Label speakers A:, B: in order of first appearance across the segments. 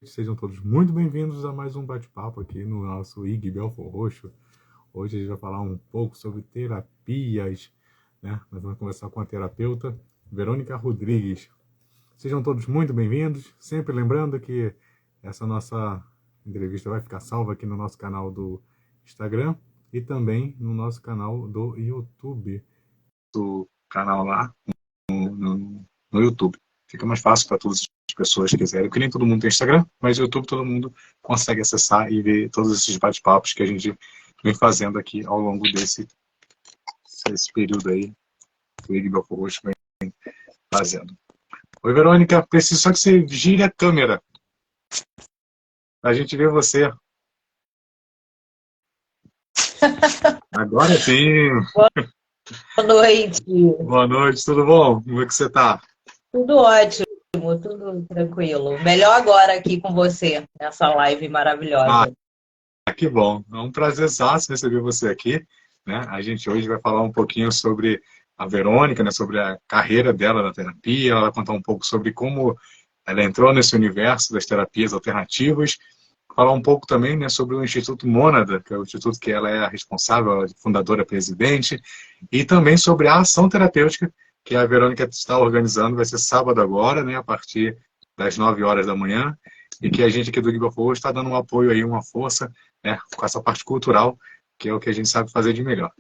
A: Sejam todos muito bem-vindos a mais um bate-papo aqui no nosso IG Belfor Roxo. Hoje a gente vai falar um pouco sobre terapias, né? Nós vamos conversar com a terapeuta Verônica Rodrigues. Sejam todos muito bem-vindos. Sempre lembrando que essa nossa entrevista vai ficar salva aqui no nosso canal do Instagram e também no nosso canal do YouTube. Do canal lá no YouTube. Fica mais fácil para todas as pessoas que quiserem, porque nem todo mundo tem Instagram, mas o YouTube todo mundo consegue acessar e ver todos esses bate-papos que a gente vem fazendo aqui ao longo desse período aí que o Igor Belfor Roxo vem fazendo. Oi, Verônica, preciso só que você gire a câmera para a gente ver você. Agora sim.
B: Boa noite.
A: Boa noite, tudo bom? Como é que você está?
B: Tudo ótimo, tudo tranquilo. Melhor agora aqui com você, nessa live maravilhosa.
A: Que bom. É um prazerzaço receber você aqui, né? A gente hoje vai falar um pouquinho sobre a Verônica, né? Sobre a carreira dela na terapia. Ela vai contar um pouco sobre como ela entrou nesse universo das terapias alternativas. Falar um pouco também, né, sobre o Instituto Mônada, que é o instituto que ela é a responsável, a fundadora, presidente, e também sobre a ação terapêutica que a Verônica está organizando. Vai ser sábado agora, né, a partir das 9 horas da manhã, e que a gente aqui do Liga Forro está dando um apoio aí, uma força, né, com essa parte cultural, que é o que a gente sabe fazer de melhor.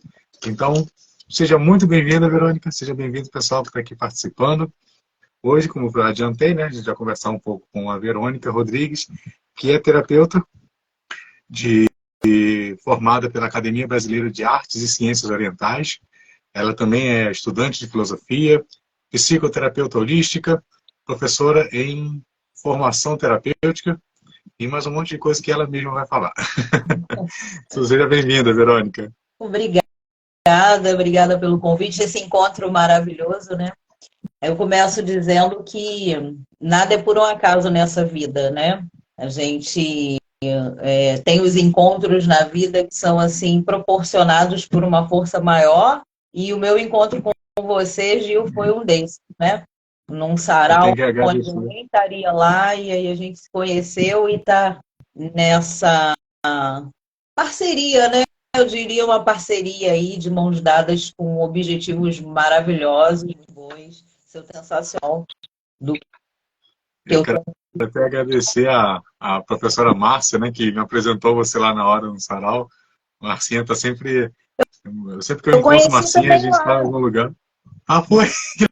A: Então, seja muito bem-vinda, Verônica, seja bem-vindo, pessoal, que está aqui participando. Hoje, como eu adiantei, né, a gente vai conversar um pouco com a Verônica Rodrigues, que é terapeuta formada pela Academia Brasileira de Artes e Ciências Orientais. Ela também é estudante de filosofia, psicoterapeuta holística, professora em formação terapêutica e mais um monte de coisa que ela mesma vai falar. Seja bem-vinda, Verônica.
B: Obrigada pelo convite, esse encontro maravilhoso, né? Eu começo dizendo que nada é por um acaso nessa vida, né? A gente tem os encontros na vida que são, assim, proporcionados por uma força maior, e o meu encontro com você, Gil, foi um desses, né? Num
A: Eu
B: sarau
A: tenho que
B: onde
A: agradecer.
B: eu nem estaria lá, e aí a gente se conheceu e está nessa parceria, né? Eu diria uma parceria aí de mãos dadas com objetivos maravilhosos, bons, seu sensacional do que
A: Eu
B: eu
A: quero até agradecer a professora Márcia, né, que me apresentou você lá na hora no sarau. Marcinha está sempre... Sempre que eu
B: eu
A: encontro
B: conheci
A: Marcinha, a
B: também
A: gente está em
B: lá.
A: algum lugar. Ah, foi?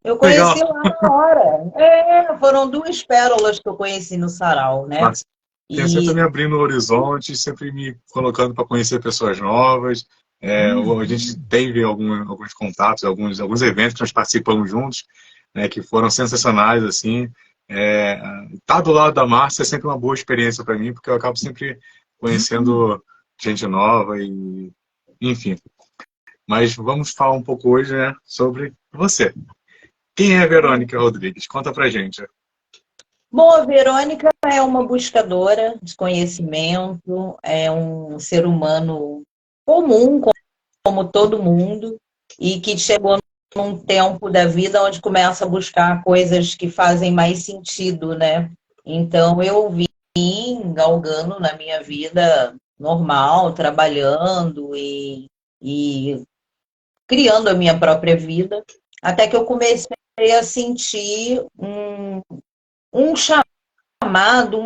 B: Eu
A: Legal.
B: conheci lá na hora. Foram duas pérolas que eu conheci no sarau, né?
A: Tem sempre
B: E
A: me abrindo o horizonte, sempre me colocando para conhecer pessoas novas. A gente teve alguns contatos, alguns eventos que nós participamos juntos, né, que foram sensacionais, assim. Tá do lado da Márcia é sempre uma boa experiência para mim, porque eu acabo sempre conhecendo gente nova e, enfim. Mas vamos falar um pouco hoje, né, sobre você. Quem é a Verônica Rodrigues? Conta pra gente.
B: bom, a Verônica é uma buscadora de conhecimento, é um ser humano comum, como todo mundo, e que chegou num tempo da vida onde começa a buscar coisas que fazem mais sentido, né? Então eu vim galgando na minha vida normal, trabalhando e criando a minha própria vida, até que eu comecei a sentir um chamado,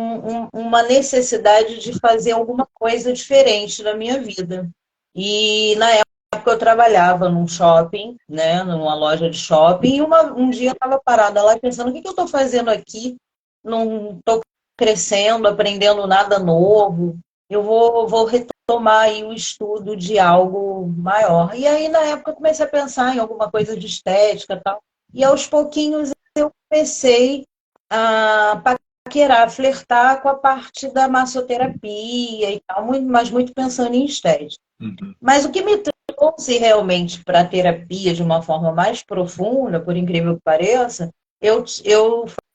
B: uma necessidade de fazer alguma coisa diferente na minha vida. E na época eu trabalhava num shopping, né, numa loja de shopping, e um dia eu estava parada lá pensando, o que eu estou fazendo aqui? Não estou crescendo, aprendendo nada novo. Eu vou retomar aí o estudo de algo maior. E aí, na época, eu comecei a pensar em alguma coisa de estética e tal. E aos pouquinhos eu comecei a paquerar, flertar com a parte da massoterapia e tal, mas muito pensando em estética.
A: Uhum.
B: Mas o que me trouxe realmente para a terapia de uma forma mais profunda, por incrível que pareça, eu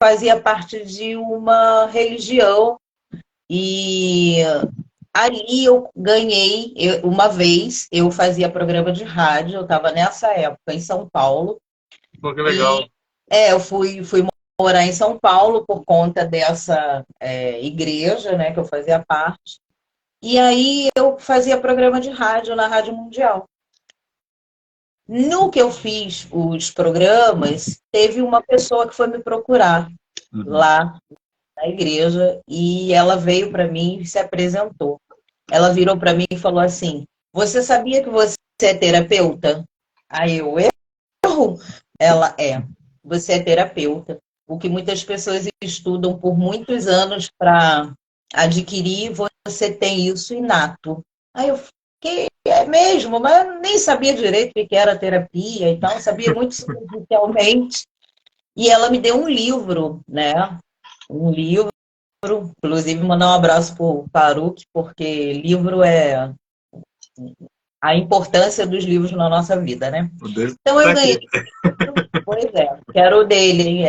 B: fazia parte de uma religião e ali eu ganhei, uma vez, eu fazia programa de rádio, eu estava nessa época em São Paulo,
A: Pô, que
B: e
A: legal.
B: eu fui morar em São Paulo por conta dessa igreja, né, que eu fazia parte. E aí eu fazia programa de rádio na Rádio Mundial. No que eu fiz os programas, teve uma pessoa que foi me procurar lá na igreja e ela veio para mim e se apresentou. Ela virou para mim e falou assim: "Você sabia que você é terapeuta?" Aí eu, ela você é terapeuta. O que muitas pessoas estudam por muitos anos para adquirir, você tem isso inato. Aí eu fiquei, é mesmo, mas eu nem sabia direito o que era terapia e tal, sabia muito superficialmente. E ela me deu um livro, né? Um livro, inclusive mandar um abraço para o Faruque, porque livro é a importância dos livros na nossa vida, né? Então eu ganhei. Pois é, que era o dele,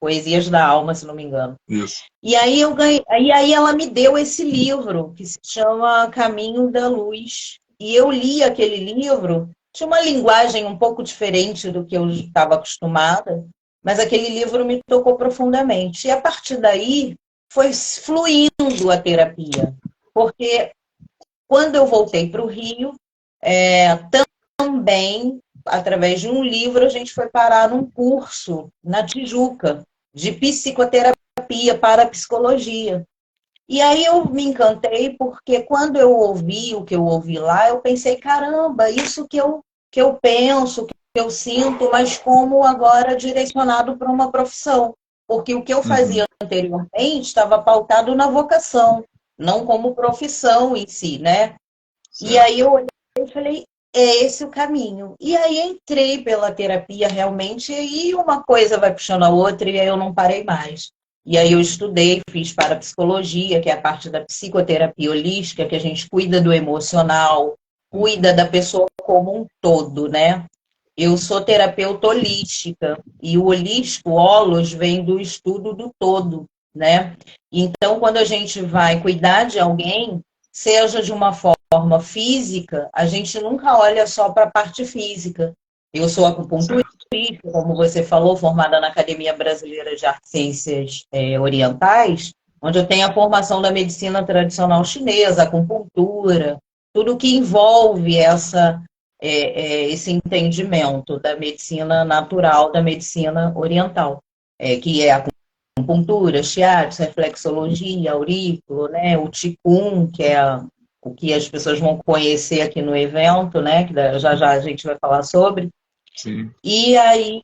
B: Poesias da Alma, se não me engano.
A: Isso.
B: E aí eu ganhei, e aí ela me deu esse livro que se chama Caminho da Luz. E eu li aquele livro, tinha uma linguagem um pouco diferente do que eu estava acostumada, mas aquele livro me tocou profundamente. E a partir daí foi fluindo a terapia, porque quando eu voltei para o Rio, também, através de um livro, a gente foi parar num curso na Tijuca de psicoterapia para psicologia. E aí eu me encantei porque quando eu ouvi o que eu ouvi lá, eu pensei, caramba, isso que eu penso, que eu sinto, mas como agora direcionado para uma profissão. Porque o que eu fazia anteriormente estava pautado na vocação, não como profissão em si, né? Certo. E aí eu olhei e falei, é esse o caminho. E aí entrei pela terapia realmente, e uma coisa vai puxando a outra, e aí eu não parei mais. E aí eu estudei, fiz parapsicologia, que é a parte da psicoterapia holística, que a gente cuida do emocional, cuida da pessoa como um todo, né? Eu sou terapeuta holística, e o holístico, holos, vem do estudo do todo, né? Então, quando a gente vai cuidar de alguém, seja de uma forma física, a gente nunca olha só para a parte física. Eu sou acupunturista, como você falou, formada na Academia Brasileira de Artes e Ciências Orientais, onde eu tenho a formação da medicina tradicional chinesa, acupuntura, tudo que envolve esse entendimento da medicina natural, da medicina oriental, que é a acupuntura, shiatsu, reflexologia, aurículo, né, o Qigong, que é o que as pessoas vão conhecer aqui no evento, né, que já já a gente vai falar sobre.
A: Sim.
B: E aí,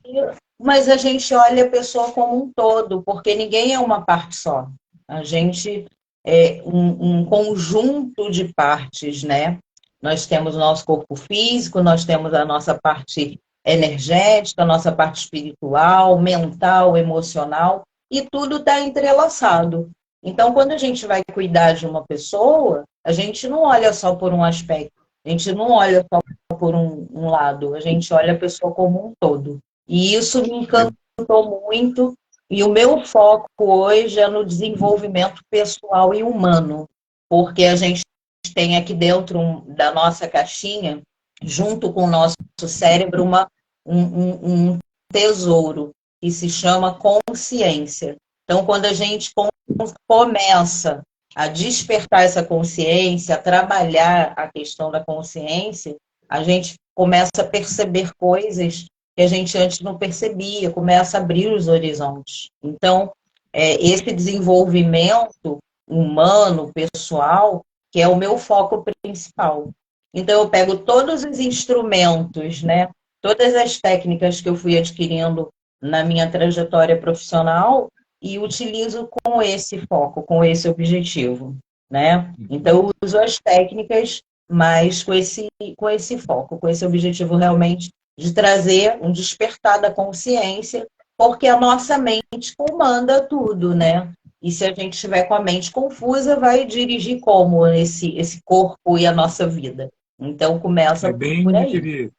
B: mas a gente olha a pessoa como um todo, porque ninguém é uma parte só. A gente é um conjunto de partes, né? Nós temos o nosso corpo físico, nós temos a nossa parte energética, a nossa parte espiritual, mental, emocional, e tudo está entrelaçado. Então, quando a gente vai cuidar de uma pessoa, a gente não olha só por um aspecto, a gente não olha só por um lado, a gente olha a pessoa como um todo. E isso me encantou muito, e o meu foco hoje é no desenvolvimento pessoal e humano, porque a gente tem aqui dentro da nossa caixinha, junto com o nosso cérebro, um tesouro que se chama consciência. Então, quando a gente começa a despertar essa consciência, a trabalhar a questão da consciência, a gente começa a perceber coisas que a gente antes não percebia, começa a abrir os horizontes. Então, esse desenvolvimento humano, pessoal, que é o meu foco principal. Então, eu pego todos os instrumentos, né, todas as técnicas que eu fui adquirindo na minha trajetória profissional e utilizo com esse foco, com esse objetivo, né? Então, eu uso as técnicas, mas com esse foco, com esse objetivo realmente de trazer um despertar da consciência, porque a nossa mente comanda tudo, né? E se a gente estiver com a mente confusa, vai dirigir como esse corpo e a nossa vida. Então, começa por aí.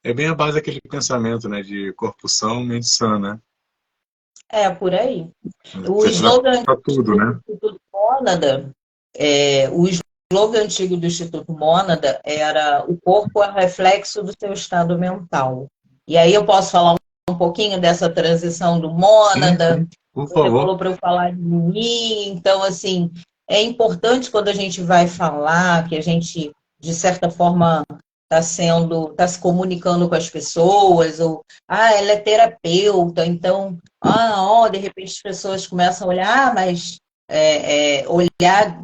A: É bem a base daquele pensamento, né? De corpo são, mente sã, né?
B: É, por aí. O
A: Você
B: slogan
A: trata tudo,
B: do
A: né?
B: Instituto Mônada, o slogan antigo do Instituto Mônada era: o corpo é reflexo do seu estado mental. E aí eu posso falar um pouquinho dessa transição do Mônada.
A: Sim, por
B: Você
A: favor.
B: falou para eu falar de mim, então, assim, é importante quando a gente vai falar, que a gente, de certa forma, está se comunicando com as pessoas, ou, ela é terapeuta, então, de repente as pessoas começam a olhar, mas olhar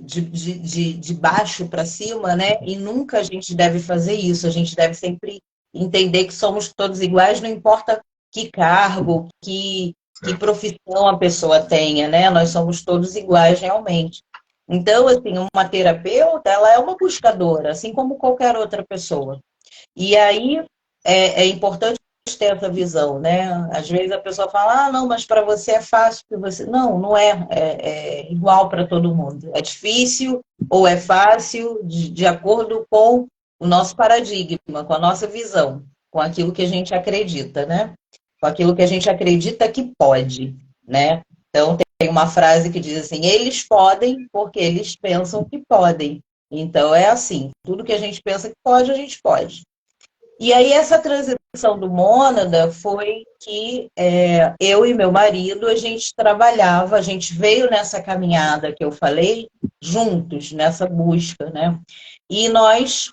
B: de baixo para cima, né? E nunca a gente deve fazer isso, a gente deve sempre entender que somos todos iguais, não importa que cargo, que
A: Certo.
B: profissão a pessoa tenha, né? Nós somos todos iguais realmente. Então, assim, uma terapeuta, ela é uma buscadora, assim como qualquer outra pessoa. E aí é importante ter essa visão, né? Às vezes a pessoa fala, não, mas para você é fácil, para você. Não, não é, é igual para todo mundo. É difícil ou é fácil de acordo com o nosso paradigma, com a nossa visão, com aquilo que a gente acredita, né? Com aquilo que a gente acredita que pode, né? Então tem uma frase que diz assim, eles podem porque eles pensam que podem. Então é assim, tudo que a gente pensa que pode, a gente pode. E aí essa transição do Mônada foi que eu e meu marido, a gente trabalhava, a gente veio nessa caminhada que eu falei, juntos, nessa busca, né? E nós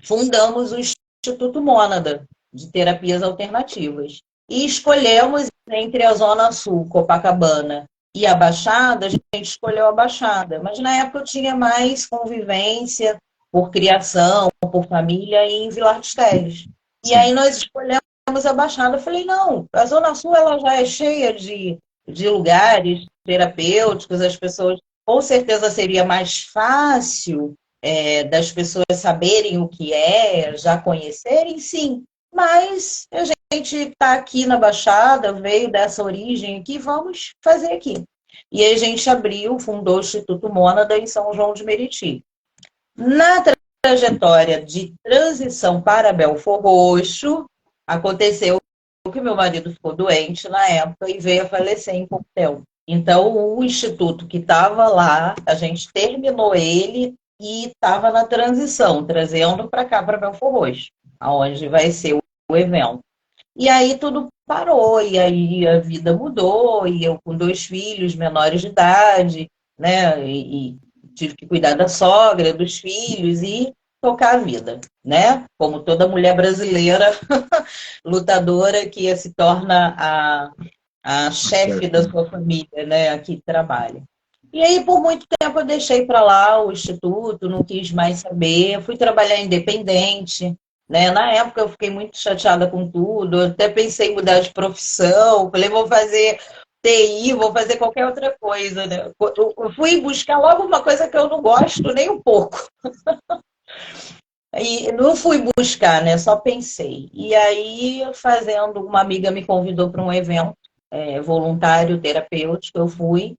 B: fundamos o Instituto Mônada, de Terapias Alternativas. E escolhemos entre a Zona Sul, Copacabana, e a Baixada, a gente escolheu a Baixada. Mas na época eu tinha mais convivência por criação, por família em Vilar dos Teles. E
A: Sim.
B: aí nós escolhemos a Baixada. Eu falei, não, a Zona Sul ela já é cheia de lugares terapêuticos, as pessoas, com certeza seria mais fácil das pessoas saberem o que é, já conhecerem, sim. Mas a gente está aqui na Baixada, veio dessa origem aqui, vamos fazer aqui. E aí a gente abriu, fundou o Instituto Mônada em São João de Meriti. Na trajetória de transição para Belfor Roxo, aconteceu que meu marido ficou doente na época e veio a falecer em pouco tempo. Então, o instituto que estava lá, a gente terminou ele e estava na transição, trazendo para cá, para Belfor Roxo, aonde vai ser o evento. E aí tudo parou, e aí a vida mudou, e eu com 2 filhos menores de idade, né, e tive que cuidar da sogra, dos filhos e tocar a vida, né? Como toda mulher brasileira lutadora que se torna a chefe da sua família, né? Aqui trabalha. E aí, por muito tempo, eu deixei para lá o instituto, não quis mais saber, fui trabalhar independente, né? Na época, eu fiquei muito chateada com tudo, eu até pensei em mudar de profissão, falei, vou fazer TI, vou fazer qualquer outra coisa, né? Eu fui buscar logo uma coisa que eu não gosto nem um pouco. E não fui buscar, né? Só pensei. E aí, fazendo, uma amiga me convidou para um evento voluntário, terapêutico, eu fui.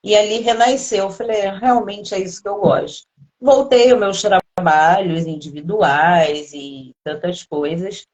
B: E ali renasceu. Eu falei, realmente é isso que eu gosto. Voltei aos meus trabalhos individuais e tantas coisas.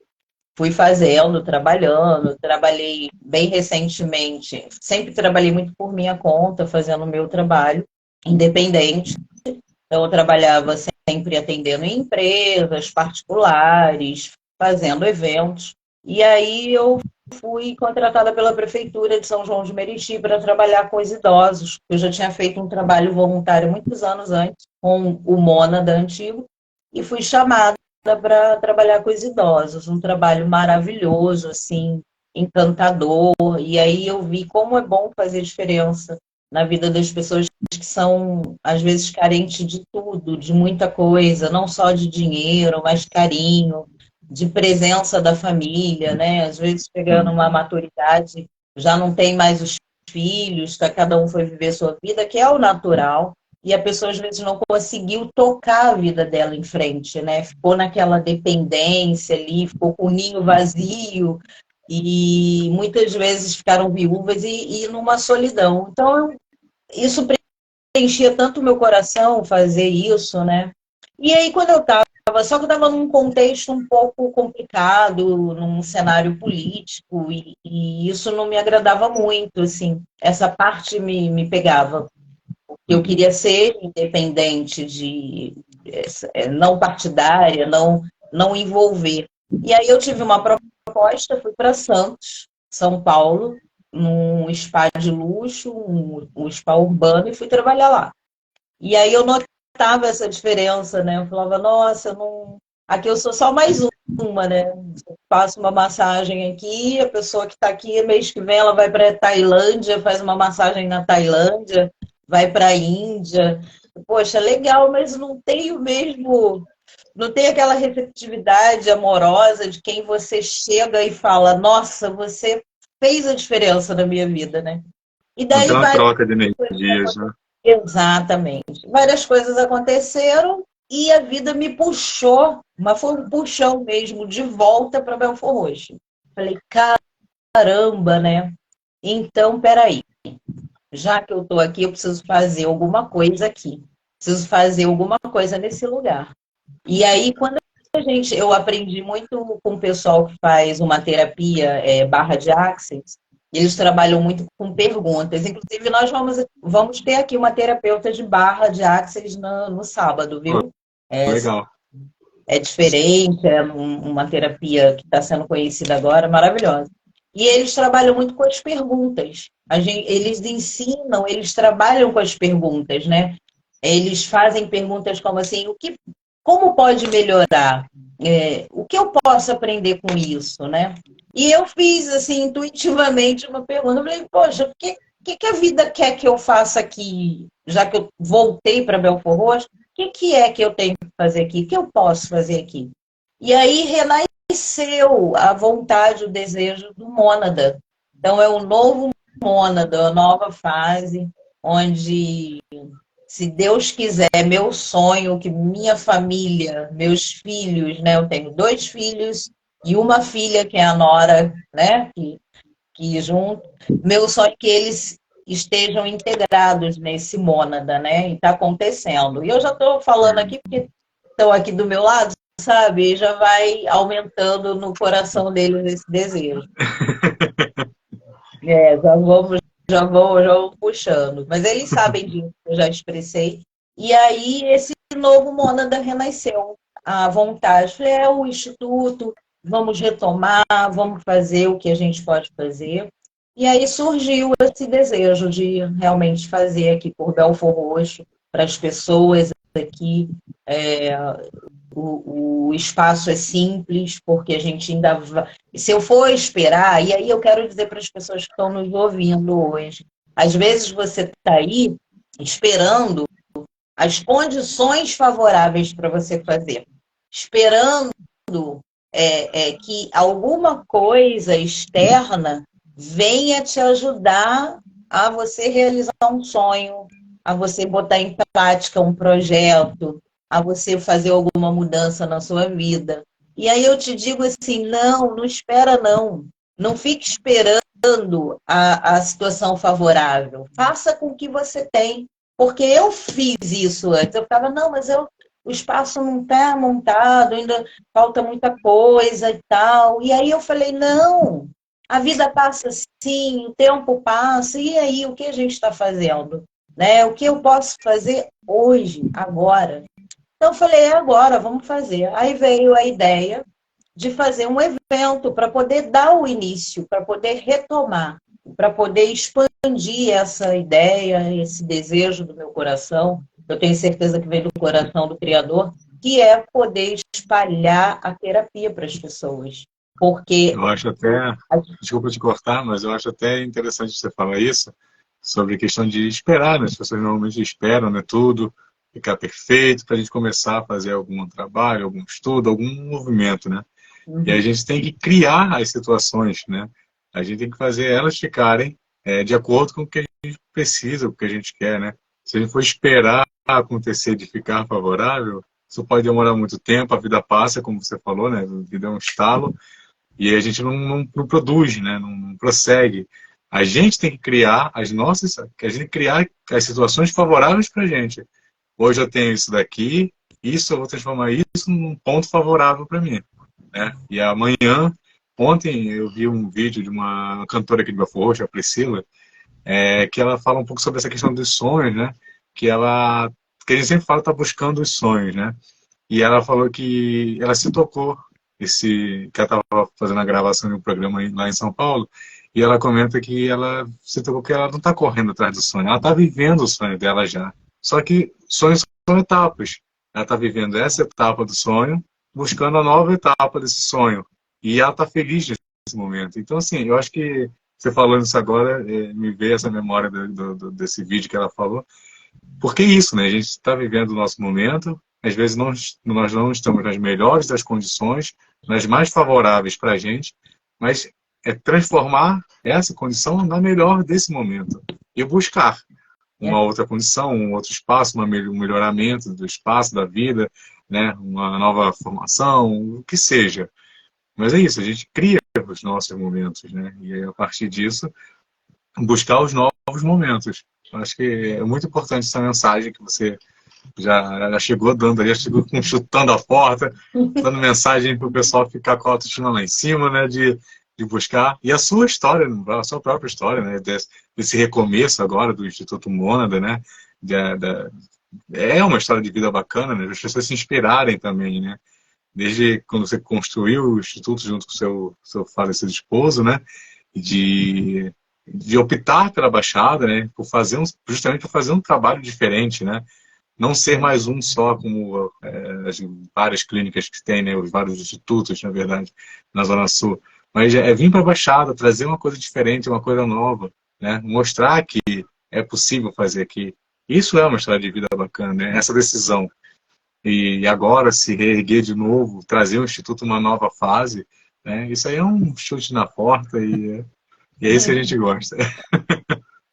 B: Fui fazendo, trabalhando. Trabalhei bem recentemente. Sempre trabalhei muito por minha conta, fazendo o meu trabalho independente. Então, eu trabalhava sempre atendendo em empresas particulares, fazendo eventos. E aí eu fui contratada pela Prefeitura de São João de Meriti para trabalhar com os idosos. Eu já tinha feito um trabalho voluntário muitos anos antes, com o Mônada antigo, e fui chamada para trabalhar com os idosos. Um trabalho maravilhoso, assim, encantador. E aí eu vi como é bom fazer diferença na vida das pessoas que são, às vezes, carentes de tudo, de muita coisa, não só de dinheiro, mas carinho, de presença da família, né? Às vezes, chegando uma maturidade, já não tem mais os filhos, tá? Cada um foi viver sua vida, que é o natural, e a pessoa, às vezes, não conseguiu tocar a vida dela em frente, né? Ficou naquela dependência ali, ficou com o ninho vazio, e muitas vezes ficaram viúvas e numa solidão. Então, isso preenchia tanto o meu coração fazer isso, né? E aí, quando eu estava, só que eu estava num contexto um pouco complicado, num cenário político, e isso não me agradava muito, assim. Essa parte me pegava. Eu queria ser independente, não partidária, não envolver. E aí eu tive uma proposta, fui para Santos, São Paulo, num spa de luxo, um spa urbano, e fui trabalhar lá. E aí eu notava essa diferença, né? Eu falava, nossa, eu não... aqui eu sou só mais uma, né? Eu faço uma massagem aqui, a pessoa que está aqui, mês que vem, ela vai para a Tailândia, faz uma massagem na Tailândia, vai para a Índia. Poxa, legal, mas não tem o mesmo, não tem aquela receptividade amorosa de quem você chega e fala, nossa, você fez a diferença na minha vida, né? E
A: Não tem
B: daí
A: uma
B: várias
A: troca de
B: coisas
A: energias, né?
B: aconteceram. Exatamente. Várias coisas aconteceram e a vida me puxou, mas foi um puxão mesmo, de volta para Belford Roxo. Falei, caramba, né? Então, peraí, já que eu estou aqui, eu preciso fazer alguma coisa aqui. Preciso fazer alguma coisa nesse lugar. E aí, quando eu aprendi muito com o pessoal que faz uma terapia barra de Access, eles trabalham muito com perguntas. Inclusive, nós vamos ter aqui uma terapeuta de barra de Access no sábado,
A: Pô,
B: viu? É,
A: legal.
B: é diferente, é uma terapia que está sendo conhecida agora, maravilhosa. E eles trabalham muito com as perguntas. Eles ensinam, eles trabalham com as perguntas, né? Eles fazem perguntas como assim, como pode melhorar? O que eu posso aprender com isso, né? E eu fiz, assim, intuitivamente uma pergunta. Eu falei, poxa, o que a vida quer que eu faça aqui, já que eu voltei para Belford Roxo? O que é que eu tenho que fazer aqui? O que eu posso fazer aqui? E aí renasceu a vontade, o desejo do Mônada. Então, é um novo Mônada, uma nova fase, onde, se Deus quiser, meu sonho, que minha família, meus filhos, né? Eu tenho 2 filhos e uma filha, que é a Nora, né? Que junto, meu sonho é que eles estejam integrados nesse Mônada, né? E está acontecendo. E eu já estou falando aqui porque estão aqui do meu lado, sabe? E já vai aumentando no coração deles esse desejo. Já vou puxando. Mas eles sabem disso, eu já expressei. E aí esse novo Mônada renasceu. A vontade, falei, o Instituto, vamos retomar, vamos fazer o que a gente pode fazer. E aí surgiu esse desejo de realmente fazer aqui por Belford Roxo, para as pessoas aqui. É, o espaço é simples, porque a gente ainda vai... Se eu for esperar, e aí eu quero dizer para as pessoas que estão nos ouvindo hoje, às vezes você está aí esperando as condições favoráveis para você fazer, esperando que alguma coisa externa venha te ajudar a você realizar um sonho, a você botar em prática um projeto, a você fazer alguma mudança na sua vida. E aí eu te digo assim, não espera não. Não fique esperando a situação favorável. Faça com o que você tem. Porque eu fiz isso antes. Eu ficava, não, mas o espaço não está montado, ainda falta muita coisa e tal. E aí eu falei, não, a vida passa assim, o tempo passa, e aí o que a gente está fazendo? Né? O que eu posso fazer hoje, agora? Então eu falei, agora, vamos fazer. Aí veio a ideia de fazer um evento para poder dar o início, para poder retomar, para poder expandir essa ideia, esse desejo do meu coração. Eu tenho certeza que vem do coração do Criador, que é poder espalhar a terapia para as pessoas. Porque
A: Eu acho até, desculpa te cortar, mas eu acho até interessante você falar isso, sobre a questão de esperar, né? As pessoas normalmente esperam, né, tudo ficar perfeito para a gente começar a fazer algum trabalho, algum estudo, algum movimento, né? E a gente tem que criar as situações, né? A gente tem que fazer elas ficarem de acordo com o que a gente precisa, o que a gente quer, né? Se a gente for esperar acontecer de ficar favorável, isso pode demorar muito tempo, a vida passa, como você falou, né? A vida é um estalo, e a gente não produz, né? Não prossegue. A gente tem que criar a gente criar as situações favoráveis para a gente. Hoje eu tenho isso daqui, isso eu vou transformar isso num ponto favorável para mim, né? E amanhã, ontem eu vi um vídeo de uma cantora aqui de Belfort Roxo, a Priscila, que ela fala um pouco sobre essa questão dos sonhos, né? Que a gente sempre fala que está buscando os sonhos, né? E ela falou que ela se tocou que ela estava fazendo a gravação de um programa lá em São Paulo, e ela comenta que ela se tocou que ela não está correndo atrás do sonho, ela está vivendo o sonho dela já. Só que sonhos são etapas. Ela está vivendo essa etapa do sonho, buscando a nova etapa desse sonho. E ela está feliz nesse momento. Então, assim, eu acho que você falando isso agora, me veio essa memória desse vídeo que ela falou. Porque é isso, né? A gente está vivendo o nosso momento, às vezes nós não estamos nas melhores das condições, nas mais favoráveis para a gente, mas é transformar essa condição na melhor desse momento e buscar uma outra condição, um outro espaço, um melhoramento do espaço, da vida, né? Uma nova formação, o que seja. Mas é isso, a gente cria os nossos momentos, né? E aí, a partir disso, buscar os novos momentos. Eu acho que é muito importante essa mensagem que você já chegou dando aí, já chegou chutando a porta, dando mensagem para o pessoal ficar com a autoestima lá em cima, né? De buscar. E a sua história, a sua própria história, né? Desse recomeço agora do Instituto Mônada, né? É uma história de vida bacana, né? As pessoas se inspirarem também, né? Desde quando você construiu o Instituto junto com o seu falecido esposo, né? De optar pela Baixada, né? Justamente por fazer um trabalho diferente, né? Não ser mais um só, como as várias clínicas que tem, né? Os vários institutos, na verdade, na Zona Sul. Mas é vir para a Baixada, trazer uma coisa diferente, uma coisa nova, né? Mostrar que é possível fazer aqui. Isso é uma história de vida bacana, né? Essa decisão. E agora se reerguer de novo, trazer o Instituto uma nova fase, né? Isso aí é um chute na porta e é isso que a gente gosta.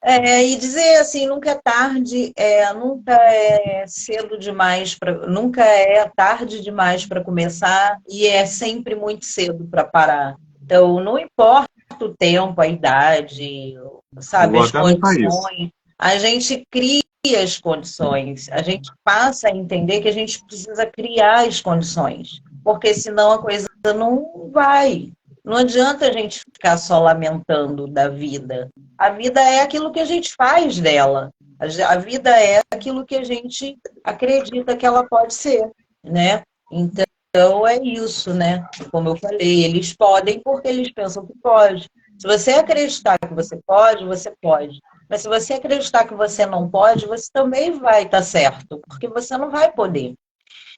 B: E dizer assim, nunca é tarde, nunca é cedo demais, nunca é tarde demais para começar e é sempre muito cedo para parar. Então, não importa o tempo, a idade,
A: Eu
B: sabe,
A: vou
B: as
A: até anotar isso.
B: condições, a gente cria as condições, a gente passa a entender que a gente precisa criar as condições, porque senão a coisa não vai. Não adianta a gente ficar só lamentando da vida. A vida é aquilo que a gente faz dela. A vida é aquilo que a gente acredita que ela pode ser, né? Então é isso, né? Como eu falei, eles podem porque eles pensam que pode. Se você acreditar que você pode, você pode. Mas se você acreditar que você não pode, você também vai estar certo, porque você não vai poder.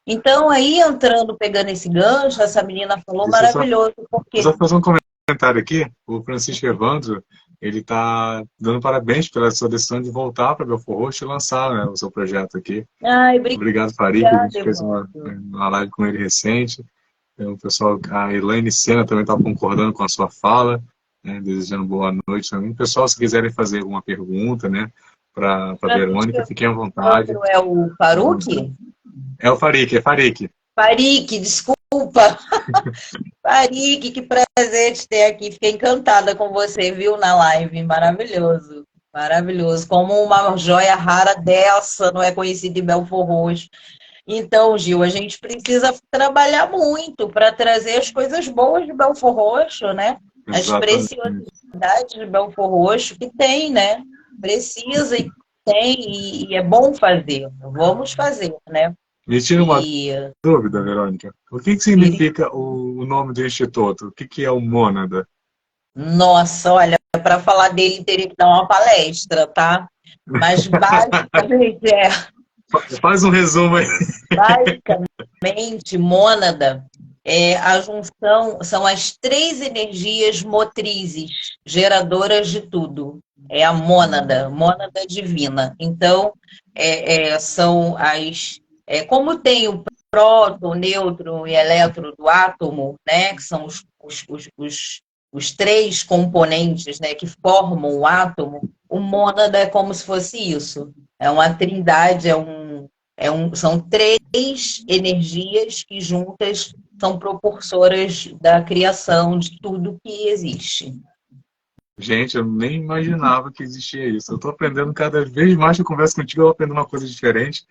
B: Então, aí entrando, pegando esse gancho, essa menina falou
A: Deixa eu só,
B: maravilhoso,
A: eu
B: porque
A: só fazer um comentário aqui. O Francisco Evandro, ele está dando parabéns pela sua decisão de voltar para Belfort Roxo e lançar, né, o seu projeto aqui.
B: ai,
A: Obrigado, Farid. A
B: obrigada,
A: gente fez
B: Evandro.
A: uma live com ele recente. O pessoal, a Elaine Sena também está concordando com a sua fala, né, desejando boa noite também. Pessoal, se quiserem fazer alguma pergunta, né, para a
B: Francisco
A: Verônica, fiquem à vontade.
B: Evandro é o Faruque?
A: É o Farik, é Farik.
B: Farik, desculpa. Farik, que prazer te ter aqui. Fiquei encantada com você, viu, na live. Maravilhoso. Maravilhoso. Como uma joia rara dessa não é conhecida em Belfort Roxo. Então, Gil, a gente precisa trabalhar muito para trazer as coisas boas de Belfort Roxo, né? As
A: Exatamente.
B: preciosidades de Belfort Roxo que tem, né? Precisa e tem, e é bom fazer. Vamos fazer, né?
A: Me tira uma
B: E,
A: dúvida, Verônica. O que significa o nome do instituto? O que é o Mônada?
B: nossa, olha, para falar dele teria que dar uma palestra, tá? Mas basicamente
A: Faz um resumo aí.
B: basicamente, mônada é a junção, são as três energias motrizes, geradoras de tudo. É a mônada, mônada divina. Então, são como tem o próton, o nêutron e elétron do átomo, né, que são os três componentes, né, que formam o átomo, o mônada é como se fosse isso. É uma trindade, são três energias que juntas são propulsoras da criação de tudo que existe.
A: Gente, eu nem imaginava que existia isso. Eu estou aprendendo cada vez mais que eu converso contigo, eu aprendo uma coisa diferente.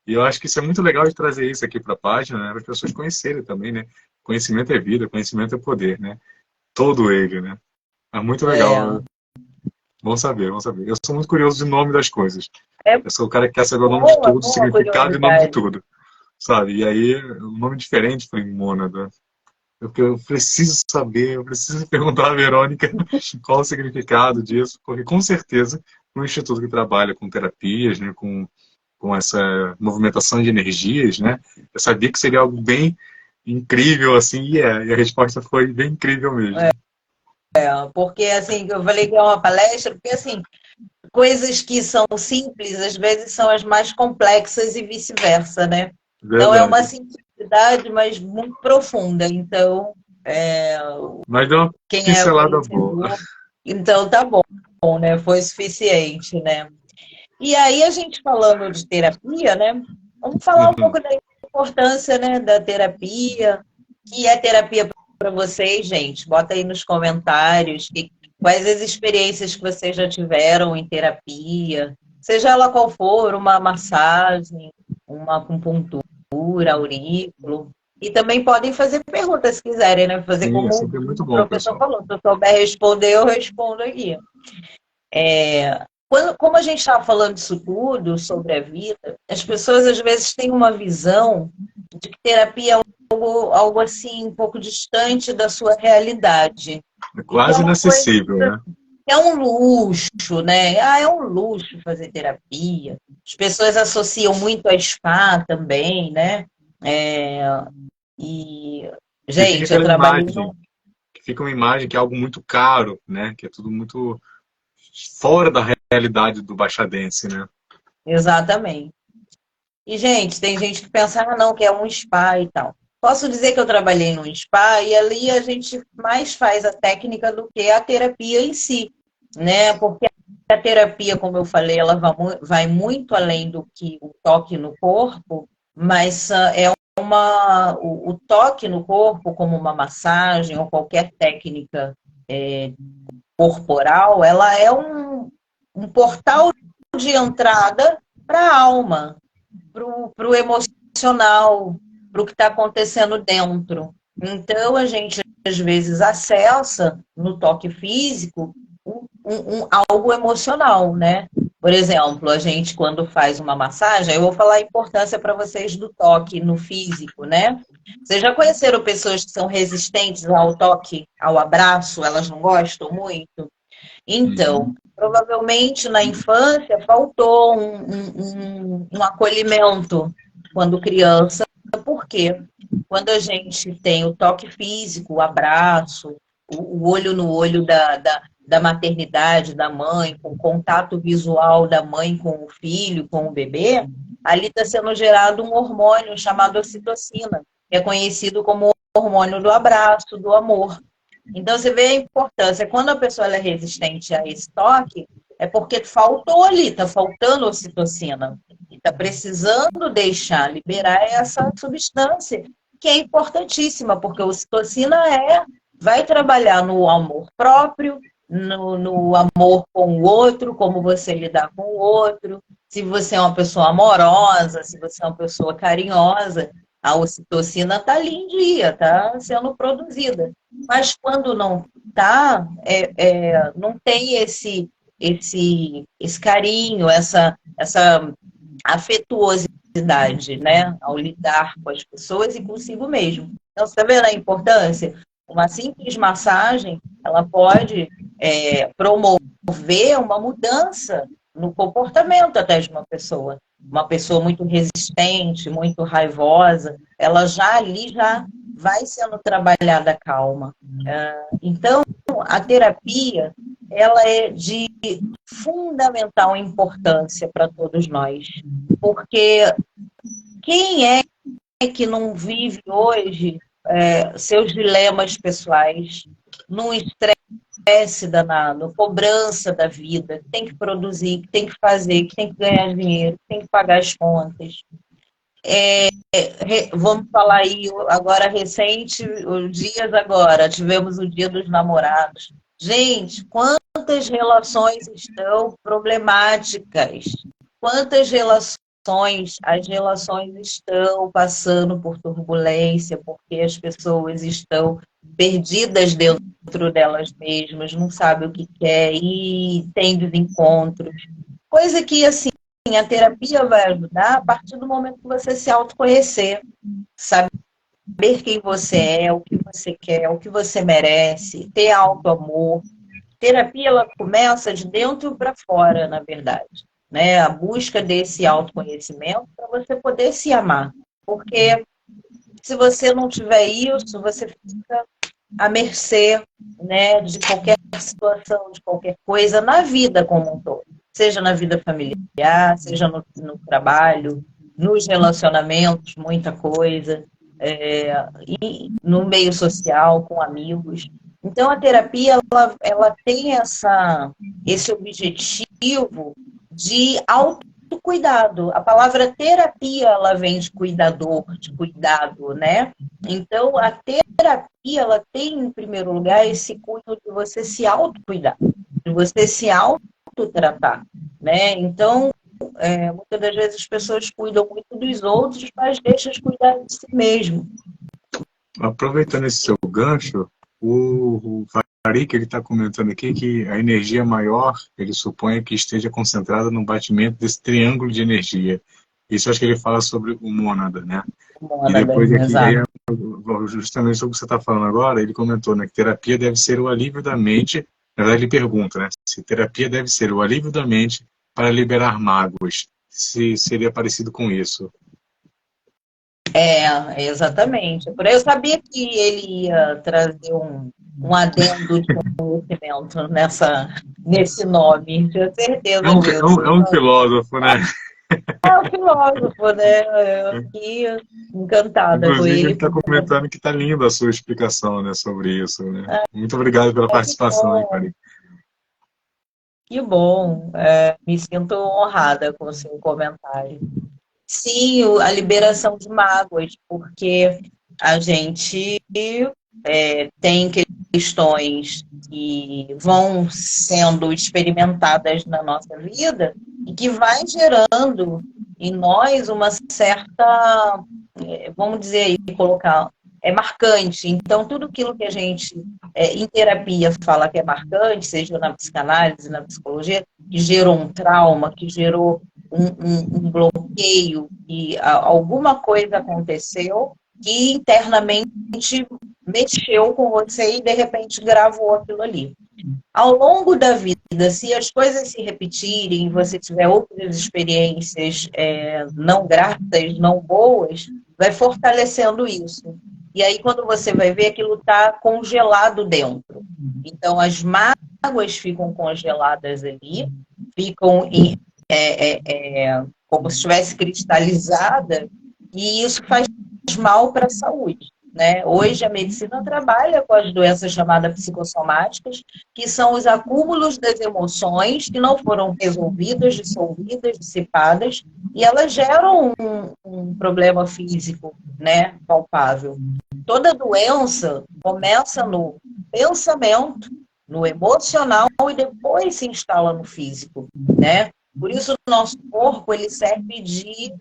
A: E eu acho que isso é muito legal de trazer isso aqui para a página, né, para as pessoas conhecerem também, né? Conhecimento é vida, conhecimento é poder, né? Todo ele, né? É muito legal.
B: É,
A: Bom saber, bom saber. Eu sou muito curioso de nome das coisas.
B: é
A: Eu sou o cara que quer saber o nome de tudo, o
B: boa
A: significado e o nome de
B: curiosidade.
A: tudo, sabe? E aí, um nome diferente para mônada. porque eu preciso saber, eu preciso perguntar à Verônica qual o significado disso, porque com certeza um instituto que trabalha com terapias, né, com essa movimentação de energias, né, eu sabia que seria algo bem incrível, assim, e a resposta foi bem incrível mesmo.
B: Porque, assim, eu falei que é uma palestra, porque, assim, coisas que são simples, às vezes são as mais complexas e vice-versa, né? Então, é uma
A: Verdade.
B: simplicidade, mas muito profunda. Então, é,
A: Mas deu uma
B: quem é
A: pincelada boa.
B: conhecedor, então tá bom, né? Foi suficiente, né? E aí, a gente falando de terapia, né? Vamos falar um
A: Uhum.
B: pouco da importância, né, da terapia. Que é terapia para vocês, gente? Bota aí nos comentários quais as experiências que vocês já tiveram em terapia, seja ela qual for, uma massagem, uma acupuntura, aurículo. E também podem fazer perguntas se quiserem, né? Fazer
A: Sim, é
B: como
A: sempre muito
B: o
A: bom,
B: professor
A: pessoal.
B: falou. Se eu souber responder, eu respondo aqui. Como a gente estava falando disso tudo, sobre a vida, as pessoas às vezes têm uma visão de que terapia é algo assim, um pouco distante da sua realidade.
A: É
B: E que é
A: quase
B: uma coisa,
A: inacessível, né?
B: é um luxo, né? Ah, é um luxo fazer terapia. As pessoas associam muito a spa também, né? É, e,
A: Que fica
B: gente, eu
A: aquela
B: trabalhei
A: imagem,
B: no.
A: que fica uma imagem que é algo muito caro, né? Que é tudo muito fora da realidade do baixadense, né?
B: Exatamente. E, gente, tem gente que pensa, ah, não, que é um spa e tal. Posso dizer que eu trabalhei num spa e ali a gente mais faz a técnica do que a terapia em si, né? Porque a terapia, como eu falei, ela vai muito além do que o toque no corpo, mas é o toque no corpo, como uma massagem ou qualquer técnica corporal, ela é um portal de entrada para a alma, para o emocional, para o que está acontecendo dentro. Então, a gente, às vezes, acessa no toque físico algo emocional, né? Por exemplo, a gente, quando faz uma massagem, eu vou falar a importância para vocês do toque no físico, né? Vocês já conheceram pessoas que são resistentes ao toque, ao abraço, elas não gostam muito? Então,
A: Uhum.
B: provavelmente na infância faltou um acolhimento quando criança. Por quê? Quando a gente tem o toque físico, o abraço, o olho no olho da maternidade, da mãe, com o contato visual da mãe com o filho, com o bebê, ali está sendo gerado um hormônio chamado ocitocina, que é conhecido como o hormônio do abraço, do amor. Então, você vê a importância. Quando a pessoa é resistente a esse toque, é porque faltou ali, está faltando ocitocina. Está precisando deixar liberar essa substância, que é importantíssima, porque a ocitocina vai trabalhar no amor próprio, no amor com o outro, como você lidar com o outro, se você é uma pessoa amorosa, se você é uma pessoa carinhosa, a ocitocina está ali em dia, está sendo produzida. Mas quando não está, não tem esse carinho, essa afetuosidade, né, ao lidar com as pessoas e consigo mesmo. Então, você está vendo a importância? Uma simples massagem, ela pode promover uma mudança no comportamento até de uma pessoa. Uma pessoa muito resistente, muito raivosa, ela já ali já vai sendo trabalhada calma. Então, a terapia, ela é de fundamental importância para todos nós, porque quem é que não vive hoje seus dilemas pessoais, num estresse danado, cobrança da vida, que tem que produzir, que tem que fazer, que tem que ganhar dinheiro, que tem que pagar as contas. Vamos falar aí agora recente, os dias agora, tivemos o Dia dos Namorados. Gente, quantas relações estão problemáticas? Quantas as relações estão passando por turbulência, porque as pessoas estão perdidas dentro delas mesmas, não sabem o que quer e tem desencontros. Coisa que, assim, a terapia vai ajudar a partir do momento que você se autoconhecer, sabe? quem você é, o que você quer, o que você merece, ter auto-amor. Terapia, ela começa de dentro para fora, na verdade, né? A busca desse autoconhecimento para você poder se amar. Porque se você não tiver isso, você fica à mercê, né, de qualquer situação, de qualquer coisa na vida como um todo. Seja na vida familiar, seja no trabalho, nos relacionamentos, muita coisa, e no meio social, com amigos. Então, a terapia, ela tem esse objetivo de autocuidado. A palavra terapia, ela vem de cuidador, de cuidado, né? Então, a terapia, ela tem, em primeiro lugar, esse cunho de você se autocuidar, de você se autotratar, né? Então, muitas das vezes as pessoas cuidam muito dos outros, mas deixam de cuidar de si mesmo.
A: Aproveitando esse seu gancho, o Farik ele está comentando aqui que a energia maior, ele supõe que esteja concentrada no batimento desse triângulo de energia. Isso eu acho que ele fala sobre o mônada, né? E
B: Mônada,
A: depois aqui, aí,
B: exato.
A: justamente sobre o que você está falando agora, ele comentou, né, que terapia deve ser o alívio da mente. Na verdade, ele pergunta, né, se terapia deve ser o alívio da mente para liberar mágoas. Se seria parecido com isso.
B: Exatamente. Por aí eu sabia que ele ia trazer um adendo de conhecimento nesse nome, tinha certeza disso.
A: É um filósofo, né?
B: É o filósofo, né? Eu fiquei encantada com
A: Inclusive, ele
B: ele.
A: está comentando que está linda a sua explicação, né, sobre isso, né? Muito obrigado pela
B: Que
A: participação aí,
B: bom,
A: Farik.
B: que bom. Me sinto honrada com o seu comentário. Sim, a liberação de mágoas, porque a gente tem questões que vão sendo experimentadas na nossa vida e que vai gerando em nós uma certa, vamos dizer aí, colocar, é marcante. Então, tudo aquilo que a gente, em terapia, fala que é marcante, seja na psicanálise, na psicologia, que gerou um trauma, que gerou um bloqueio, que alguma coisa aconteceu que internamente mexeu com você e de repente gravou aquilo ali. Ao longo da vida, se as coisas se repetirem, você tiver outras experiências não gratas, não boas, vai fortalecendo isso. E aí, quando você vai ver, aquilo está congelado dentro. Então, as mágoas ficam congeladas ali, ficam como se estivesse cristalizada, e isso faz mal para a saúde. Né? Hoje a medicina trabalha com as doenças chamadas psicossomáticas, que são os acúmulos das emoções que não foram resolvidas, dissolvidas, dissipadas, e elas geram um problema físico, né, palpável. Toda doença começa no pensamento, no emocional e depois se instala no físico, né? Por isso o nosso corpo ele serve de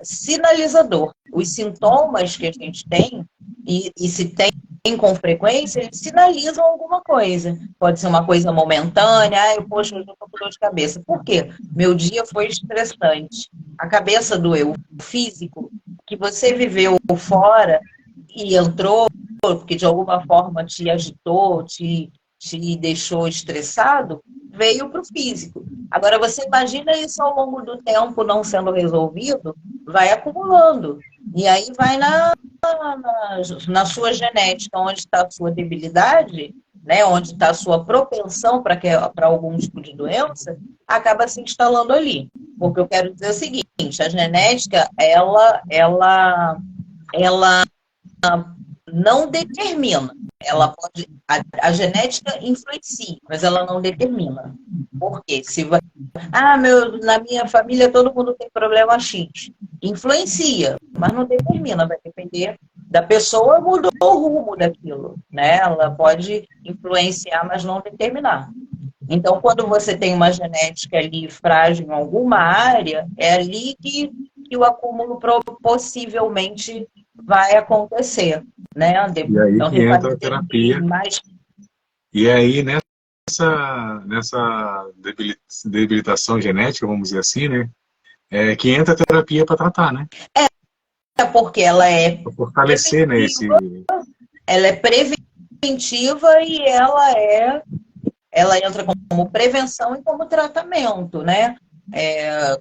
B: sinalizador. Os sintomas que a gente tem e se tem com frequência, eles sinalizam alguma coisa. Pode ser uma coisa momentânea, poxa, hoje eu estou com dor de cabeça. Por quê? Meu dia foi estressante. A cabeça doeu. O físico, que você viveu fora e entrou, porque de alguma forma te agitou, te deixou estressado, veio para o físico. Agora, você imagina isso ao longo do tempo não sendo resolvido, vai acumulando. E aí vai na sua genética, onde está a sua debilidade, né, onde está a sua propensão para algum tipo de doença, acaba se instalando ali. Porque eu quero dizer o seguinte, a genética, ela não determina. Ela pode, a genética influencia, mas ela não determina. Por quê? Na minha família todo mundo tem problema X. Influencia, mas não determina, vai depender da pessoa, mudou o rumo daquilo, né? Ela pode influenciar, mas não determinar. Então, quando você tem uma genética ali frágil em alguma área, é ali que o acúmulo possivelmente vai acontecer, né?
A: E aí
B: Então,
A: que
B: você
A: entra
B: pode
A: a
B: ter
A: terapia.
B: mais.
A: E aí, nessa debilitação genética, vamos dizer assim, né? Que entra a terapia para tratar, né?
B: porque ela é
A: Pra fortalecer, né,
B: ela é preventiva e ela entra como prevenção e como tratamento, né?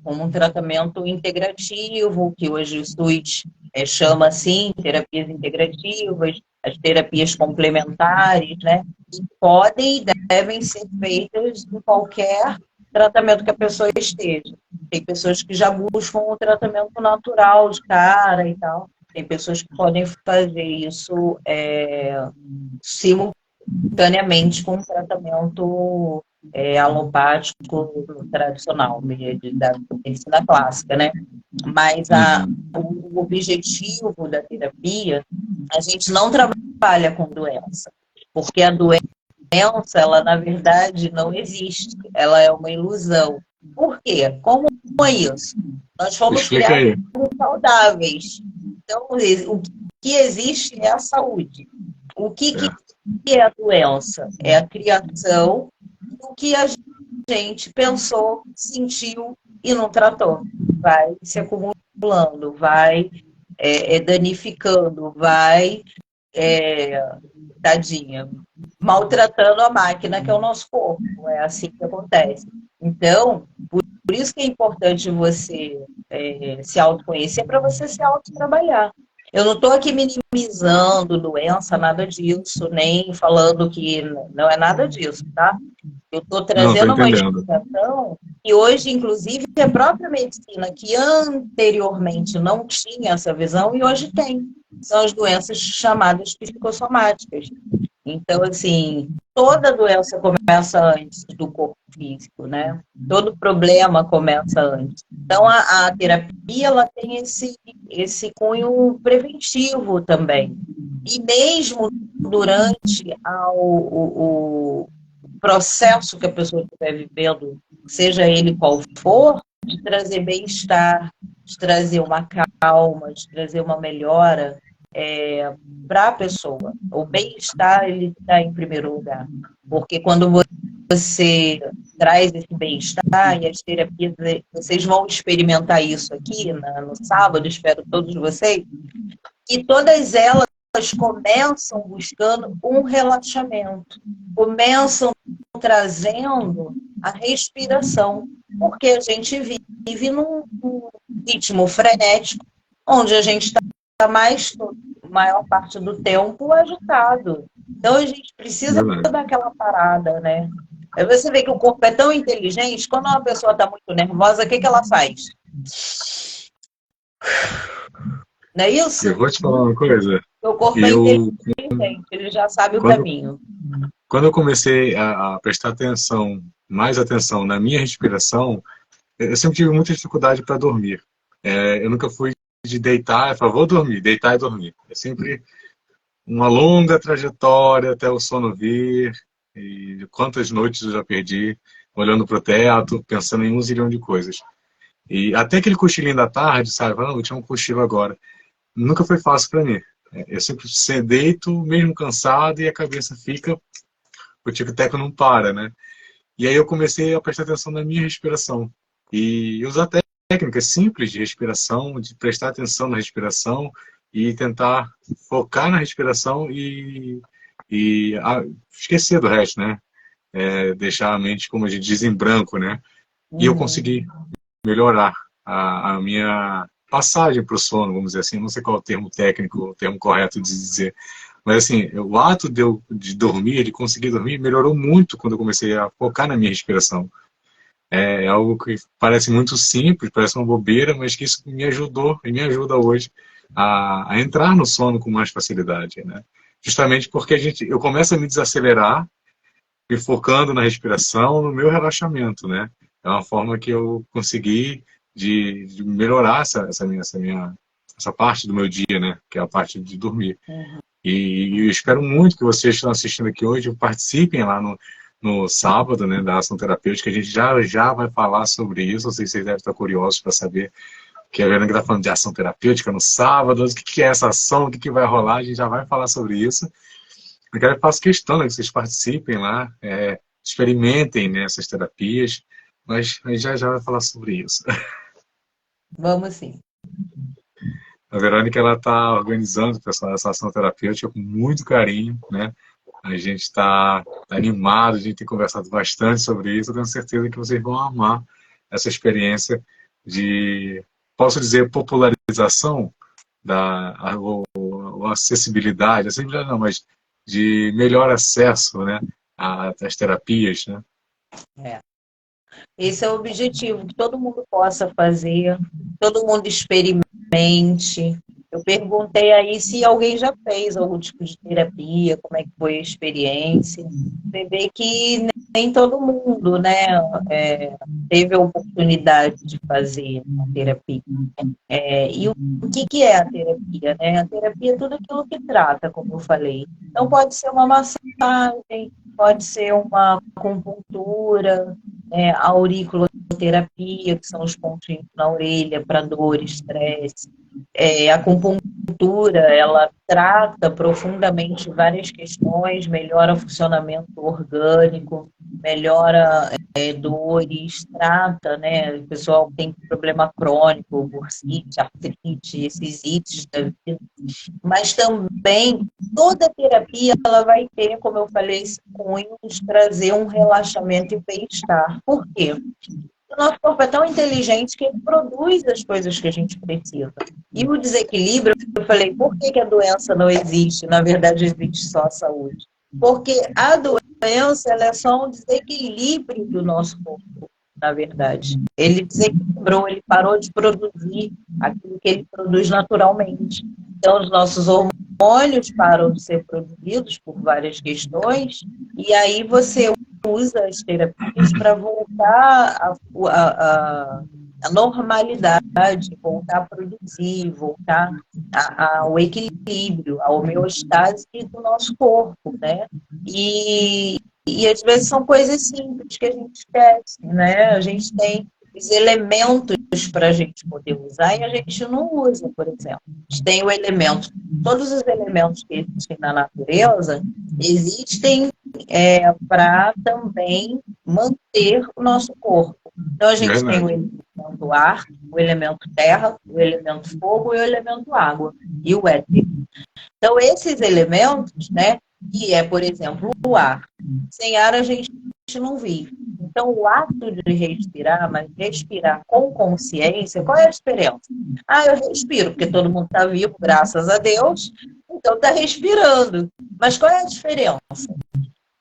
B: Como um tratamento integrativo, que hoje o SUS chama assim, terapias integrativas, as terapias complementares, né? Que podem e devem ser feitas em qualquer tratamento que a pessoa esteja. Tem pessoas que já buscam o tratamento natural de cara e tal. Tem pessoas que podem fazer isso simultaneamente com o tratamento alopático tradicional, da medicina clássica, né? Mas
A: Uhum.
B: o objetivo da terapia, a gente não trabalha com doença, porque a doença, ela na verdade não existe, ela é uma ilusão. Por quê? Como é isso? Nós fomos
A: Explica
B: criados
A: aí.
B: saudáveis. Então, o que existe é a saúde. O que
A: É,
B: é a doença? É a criação do que a gente pensou, sentiu e não tratou. Vai se acumulando, vai danificando, vai, tadinha, maltratando a máquina que é o nosso corpo. É assim que acontece. Então, por isso que é importante você se autoconhecer para você se autotrabalhar. Eu não estou aqui minimizando doença, nada disso, nem falando que não é nada disso, tá? Eu estou
A: não, tô
B: trazendo uma
A: entendendo.
B: explicação que hoje, inclusive, a própria medicina, que anteriormente não tinha essa visão, e hoje tem. São as doenças chamadas psicossomáticas. Então, assim, toda doença começa antes do corpo físico, né? Todo problema começa antes. Então, a terapia, ela tem esse cunho preventivo também. E mesmo durante o processo que a pessoa estiver vivendo, seja ele qual for, de trazer bem-estar, de trazer uma calma, de trazer uma melhora para a pessoa. O bem-estar, ele está em primeiro lugar. Porque quando você traz esse bem-estar e as terapias, vocês vão experimentar isso aqui no sábado, espero todos vocês, e todas elas começam buscando um relaxamento, começam trazendo a respiração, porque a gente vive num ritmo frenético, onde a gente está maior parte do tempo agitado. Então a gente precisa
A: Verdade.
B: daquela parada, né? Aí você vê que o corpo é tão inteligente, quando uma pessoa está muito nervosa, o que ela faz? Não é
A: Eu
B: isso?
A: vou te falar uma coisa.
B: O corpo é
A: Eu,
B: inteligente, ele já sabe o
A: quando,
B: caminho.
A: quando eu comecei a prestar atenção, mais atenção na minha respiração, eu sempre tive muita dificuldade para dormir. Eu nunca fui de deitar e falar, vou dormir, deitar e dormir. É sempre uma longa trajetória até o sono vir. E quantas noites eu já perdi olhando para o teto, pensando em um zilhão de coisas. E até aquele cochilinho da tarde, sabe? Não, vou tirar um cochilo agora. Nunca foi fácil para mim. Eu sempre deito, mesmo cansado, e a cabeça fica, o tic-tac não para, né? E aí eu comecei a prestar atenção na minha respiração. E usar técnicas simples de respiração, de prestar atenção na respiração e tentar focar na respiração e esquecer do resto, né? Deixar a mente, como a gente diz, em branco, né? E eu
B: Uhum.
A: consegui melhorar a minha passagem para o sono, vamos dizer assim. Não sei qual é o termo técnico, o termo correto de dizer. Mas assim, o ato de dormir, de conseguir dormir, melhorou muito quando eu comecei a focar na minha respiração. É algo que parece muito simples, parece uma bobeira, mas que isso me ajudou e me ajuda hoje a entrar no sono com mais facilidade, né? Justamente porque eu começo a me desacelerar, me focando na respiração, no meu relaxamento, né? É uma forma que eu consegui de melhorar essa parte do meu dia, né? Que é a parte de dormir.
B: Uhum.
A: E eu espero muito que vocês que estão assistindo aqui hoje participem lá no sábado, né, da ação terapêutica. A gente já vai falar sobre isso. Não sei se vocês devem estar curiosos para saber que a Verônica está falando de ação terapêutica no sábado. O que é essa ação? O que vai rolar? A gente já vai falar sobre isso. Eu quero que faço questão, né, que vocês participem lá, experimentem, né, essas terapias. Mas a gente já vai falar sobre isso.
B: Vamos sim.
A: A Verônica, ela está organizando, pessoal, essa ação terapêutica com muito carinho, né? A gente está animado, a gente tem conversado bastante sobre isso. Eu tenho certeza que vocês vão amar essa experiência de, posso dizer, popularização ou acessibilidade não, mas de melhor acesso, né, às terapias, né?
B: É. Esse é o objetivo, que todo mundo possa fazer, todo mundo experimente. Eu perguntei aí se alguém já fez algum tipo de terapia, como é que foi a experiência. Você vê que nem todo mundo, né, teve a oportunidade de fazer a terapia. E o que é a terapia, né? A terapia é tudo aquilo que trata, como eu falei. Então, pode ser uma massagem, pode ser uma acupuntura, a auriculoterapia, que são os pontinhos na orelha para dor, estresse. A acupuntura, ela trata profundamente várias questões, melhora o funcionamento orgânico, melhora dores, trata, né? O pessoal tem problema crônico, bursite, artrite, esses ites da vida. Mas também toda terapia ela vai ter, como eu falei, esse cunho de trazer um relaxamento e bem-estar. Por quê? O nosso corpo é tão inteligente que ele produz as coisas que a gente precisa. E o desequilíbrio, eu falei, por que a doença não existe? Na verdade, existe só a saúde. Porque a doença ela é só um desequilíbrio do nosso corpo, na verdade. Ele desequilibrou, ele parou de produzir aquilo que ele produz naturalmente. Então, os nossos hormônios param de ser produzidos por várias questões, e aí você usa as terapias para voltar a normalidade, voltar a produzir, voltar ao equilíbrio, à homeostase do nosso corpo, né? E às vezes são coisas simples que a gente esquece, né? A gente tem os elementos para a gente poder usar e a gente não usa, por exemplo. A gente tem o elemento, todos os elementos que existem na natureza existem para também manter o nosso corpo. Então a gente tem o elemento ar, o elemento terra, o elemento fogo e o elemento água, e o éter. Então esses elementos, né, que é, por exemplo, o ar. Sem ar a gente não vive. Então, o ato de respirar, mas respirar com consciência, qual é a diferença? Ah, eu respiro, porque todo mundo está vivo, graças a Deus, então está respirando. Mas qual é a diferença?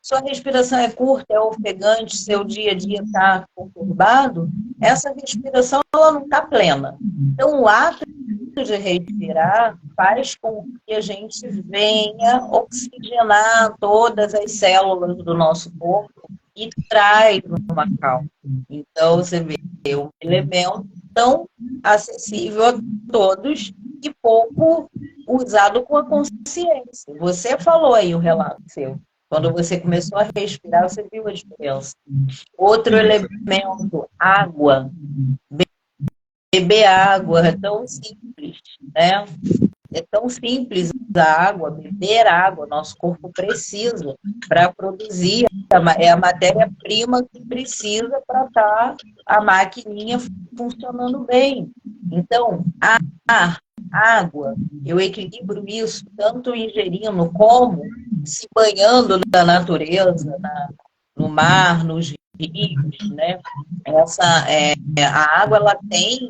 B: Sua respiração é curta, é ofegante, seu dia a dia está conturbado, essa respiração ela não está plena. Então, o ato de respirar faz com que a gente venha oxigenar todas as células do nosso corpo e traz uma calma. Então, você vê um elemento tão acessível a todos e pouco usado com a consciência. Você falou aí o relato seu. Quando você começou a respirar, você viu a diferença. Outro elemento, água. Beber água é tão simples, né? É tão simples usar água, beber água, nosso corpo precisa para produzir, é a matéria-prima que precisa para estar a maquininha funcionando bem. Então, ar, água, eu equilibro isso tanto ingerindo como se banhando na natureza, no mar, nos rios, né? A água ela tem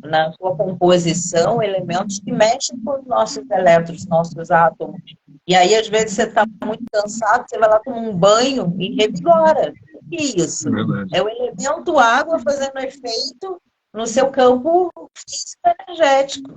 B: na sua composição elementos que mexem com os nossos elétrons, nossos átomos. E aí, às vezes, você está muito cansado, você vai lá tomar um banho e revigora. O que é isso? É o elemento água fazendo efeito no seu campo físico-energético.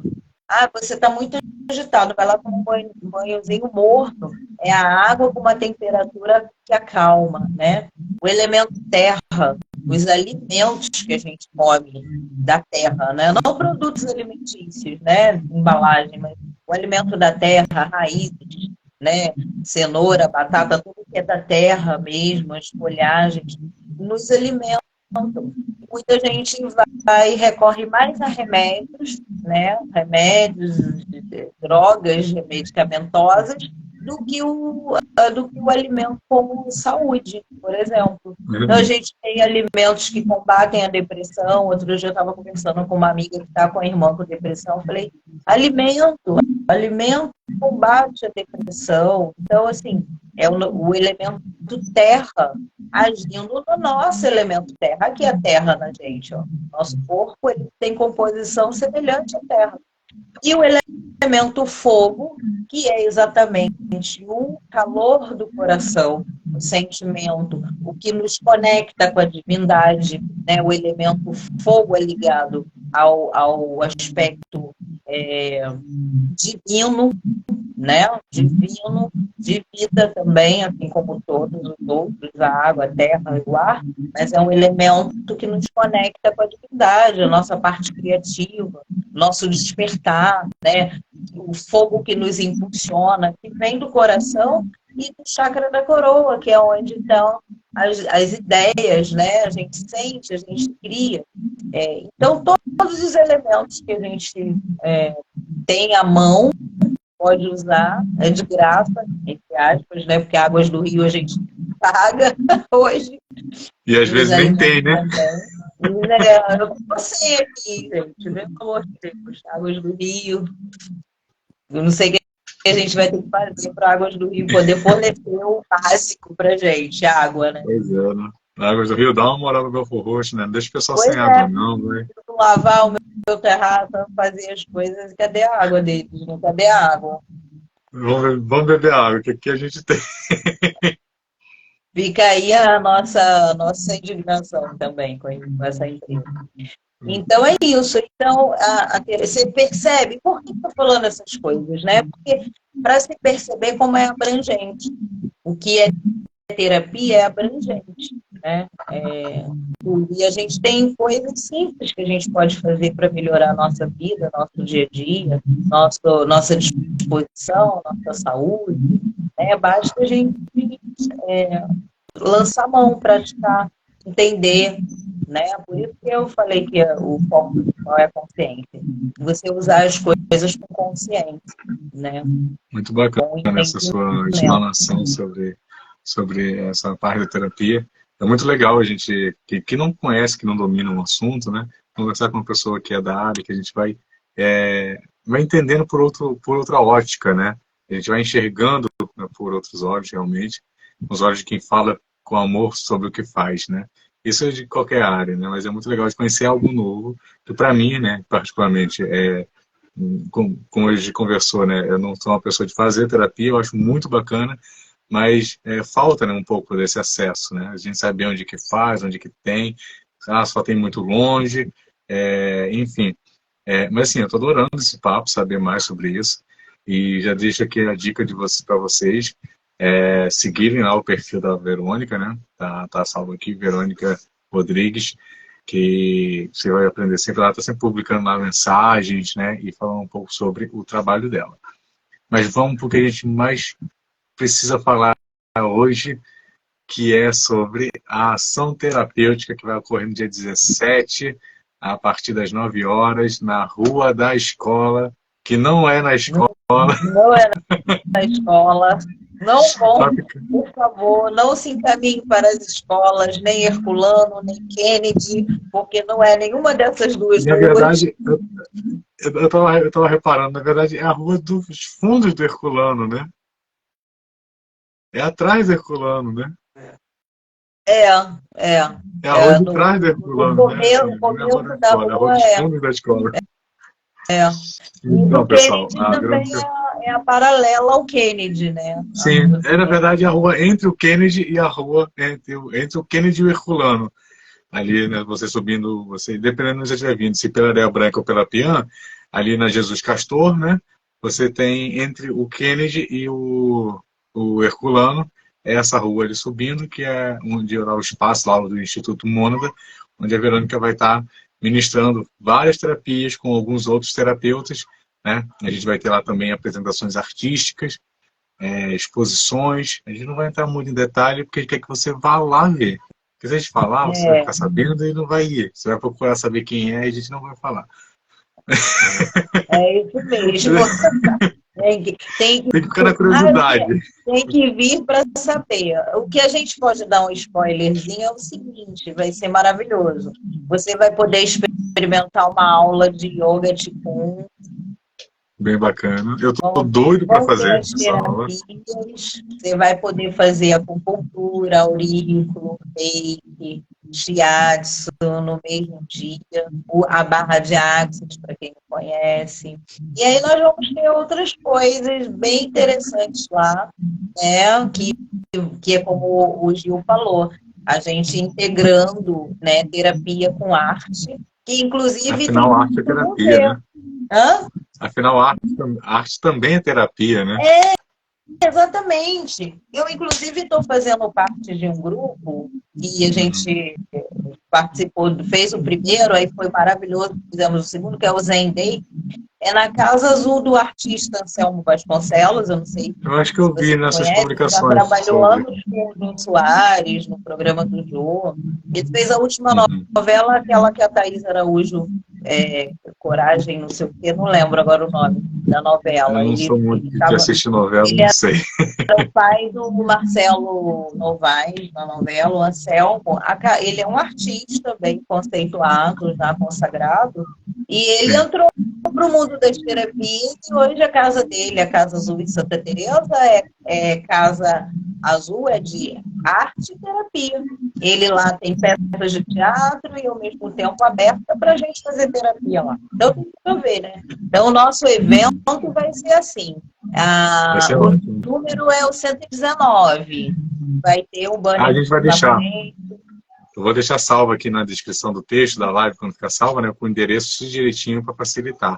B: Ah, você está muito agitado, vai lá tomar um banhozinho morno. É a água com uma temperatura que acalma, né? O elemento terra, os alimentos que a gente come da terra, né? Não produtos alimentícios, né? Embalagem, mas o alimento da terra, raízes, né? Cenoura, batata, tudo que é da terra mesmo, as folhagens, nos alimentam. Muita gente vai recorre mais a remédios, né? Remédios, drogas medicamentosas, do que o alimento como saúde, por exemplo. Então, a gente tem alimentos que combatem a depressão. Outro dia eu estava conversando com uma amiga que está com a irmã com depressão. Eu falei, alimento combate a depressão. Então, assim, é o elemento terra agindo no nosso elemento terra. Aqui é a terra na gente, ó. Nosso corpo ele tem composição semelhante à terra. E o elemento fogo, que é exatamente o calor do coração, o sentimento, o que nos conecta com a divindade, né? O elemento fogo é ligado ao aspecto divino, né? Divino, de vida também, assim como todos os outros, a água, a terra, o ar, mas é um elemento que nos conecta com a divindade, a nossa parte criativa, nosso despertar, né? O fogo que nos impulsiona, que vem do coração e do chakra da coroa, que é onde estão as ideias, né? A gente sente, a gente cria. Então, todos os elementos que a gente tem à mão, pode usar, é de graça, entre aspas, né? Porque águas do Rio a gente paga hoje.
A: E às vezes nem tem, né?
B: Eu não sei aqui, gente, pelo amor de Deus, águas do Rio. Eu não sei o que a gente vai ter que fazer para águas do Rio poder fornecer o básico para gente, água, né?
A: Pois é, né? Águas do Rio, dá uma moral no Belfort Roxo, né? Não deixa o pessoal
B: Pois
A: sem água, não, né?
B: lavar o meu terraço, fazer as coisas, cadê a água deles? Né? Cadê a água?
A: Vamos beber água, que aqui a gente tem.
B: Fica aí a nossa indignação também com essa empresa. Então é isso. Então, você percebe, por que eu estou falando essas coisas, né? Porque para se perceber como é abrangente. O que é terapia é abrangente, né? E a gente tem coisas simples que a gente pode fazer para melhorar a nossa vida, nosso dia a dia, nossa disposição, nossa saúde, né? Basta a gente lançar a mão, praticar, entender, né? Por isso que eu falei que o foco principal é a consciência. Você usar as coisas com consciência, né?
A: Muito bacana essa sua explanação sobre essa parte da terapia. É muito legal a gente, que não conhece, que não domina um assunto, né? Conversar com uma pessoa que é da área, que a gente vai entendendo por outra ótica, né? A gente vai enxergando por outros olhos, realmente. Os olhos de quem fala com amor sobre o que faz, né? Isso é de qualquer área, né? Mas é muito legal de conhecer algo novo, que para mim, né, particularmente, como a gente conversou, né? Eu não sou uma pessoa de fazer terapia, eu acho muito bacana, mas falta, né, um pouco desse acesso, né? A gente sabe onde que faz, onde que tem, só tem muito longe, enfim. Mas assim, eu estou adorando esse papo, saber mais sobre isso, e já deixo aqui a dica para vocês seguirem lá o perfil da Verônica, né? Tá salvo aqui, Verônica Rodrigues, que você vai aprender sempre, ela está sempre publicando lá mensagens, né? E falando um pouco sobre o trabalho dela. Mas vamos para o que a gente mais precisa falar hoje, que é sobre a ação terapêutica que vai ocorrer no dia 17, a partir das 9 horas, na Rua da Escola, que não é na escola.
B: Não é na escola. Não vão, por favor, não se encaminhem para as escolas, nem Herculano, nem Kennedy, porque não é nenhuma dessas duas
A: Na
B: ruas.
A: verdade, eu tava reparando, na verdade, é a rua dos fundos do Herculano, né? É atrás do Herculano, né?
B: É
A: a rua de trás do Herculano, né?
B: O começo da
A: rua, é a rua dos fundos da escola.
B: Então, pessoal, Kennedy também é a paralela ao Kennedy, né?
A: Sim, na verdade a rua entre o Kennedy e a rua entre o Kennedy e o Herculano. Ali, né, você subindo, dependendo de onde você estiver vindo, se pela Areia Branca ou pela Pian, ali na Jesus Castor, né? Você tem entre o Kennedy e o Herculano, essa rua ali subindo, que é onde é o espaço lá do Instituto Mônada, onde a Verônica vai estar ministrando várias terapias com alguns outros terapeutas, né? A gente vai ter lá também apresentações artísticas, exposições. A gente não vai entrar muito em detalhe, porque a gente quer que você vá lá ver. Porque se a gente falar, você vai ficar sabendo e não vai ir. Você vai procurar saber quem é e a gente não vai falar.
B: É isso mesmo. Tem
A: Tem que ficar na curiosidade.
B: tem que vir para saber. O que a gente pode dar um spoilerzinho é o seguinte, vai ser maravilhoso. Você vai poder experimentar uma aula de yoga Qigong.
A: Bem bacana. Eu tô doido para
B: Vão ter
A: fazer
B: as
A: essa aula.
B: terapias, você vai poder fazer acupuntura, aurículo, reiki, shiatsu no mesmo dia, a barra de axis, para quem não conhece. E aí nós vamos ter outras coisas bem interessantes lá, né? Que é como o Gil falou, a gente integrando, né, terapia com arte, que inclusive tem
A: Afinal, arte é
B: tudo a
A: terapia,
B: ver.
A: né?
B: Hã?
A: Afinal, arte também é terapia, né?
B: Exatamente. Eu, inclusive, estou fazendo parte de um grupo e a gente participou, fez o primeiro, aí foi maravilhoso, fizemos o segundo, que é o Zen Day. É na Casa Azul do artista Anselmo Vasconcelos, eu não sei
A: Eu acho que
B: se
A: eu vi
B: você
A: nessas
B: conhece, já
A: publicações
B: trabalhou
A: sobre.
B: anos com o Jô Soares, no programa do Jô. Ele fez a última
A: Uhum.
B: novela, aquela que a Thaís Araújo, Coragem, não sei o quê, não lembro agora o nome da
A: Eu
B: novela.
A: não sou muito de
B: Tava,
A: assistir novela,
B: ele
A: não sei.
B: o pai do Marcelo Novaes, na novela, o Anselmo. Ele é um artista bem conceituado, já consagrado, e ele
A: Sim.
B: entrou para o mundo das terapias e hoje a casa dele, a Casa Azul em Santa Teresa, Casa Azul, é de arte e terapia. Ele lá tem peças de teatro e, ao mesmo tempo, aberta para a gente fazer terapia lá. Então, tem que ver, né? Então, o nosso evento vai ser assim.
A: Vai ser
B: O
A: ótimo.
B: número é o 119. Vai ter um
A: A
B: banner
A: gente vai
B: na
A: deixar.
B: frente.
A: Eu vou deixar salvo aqui na descrição do texto da live, quando ficar salva, né, com o endereço direitinho para facilitar.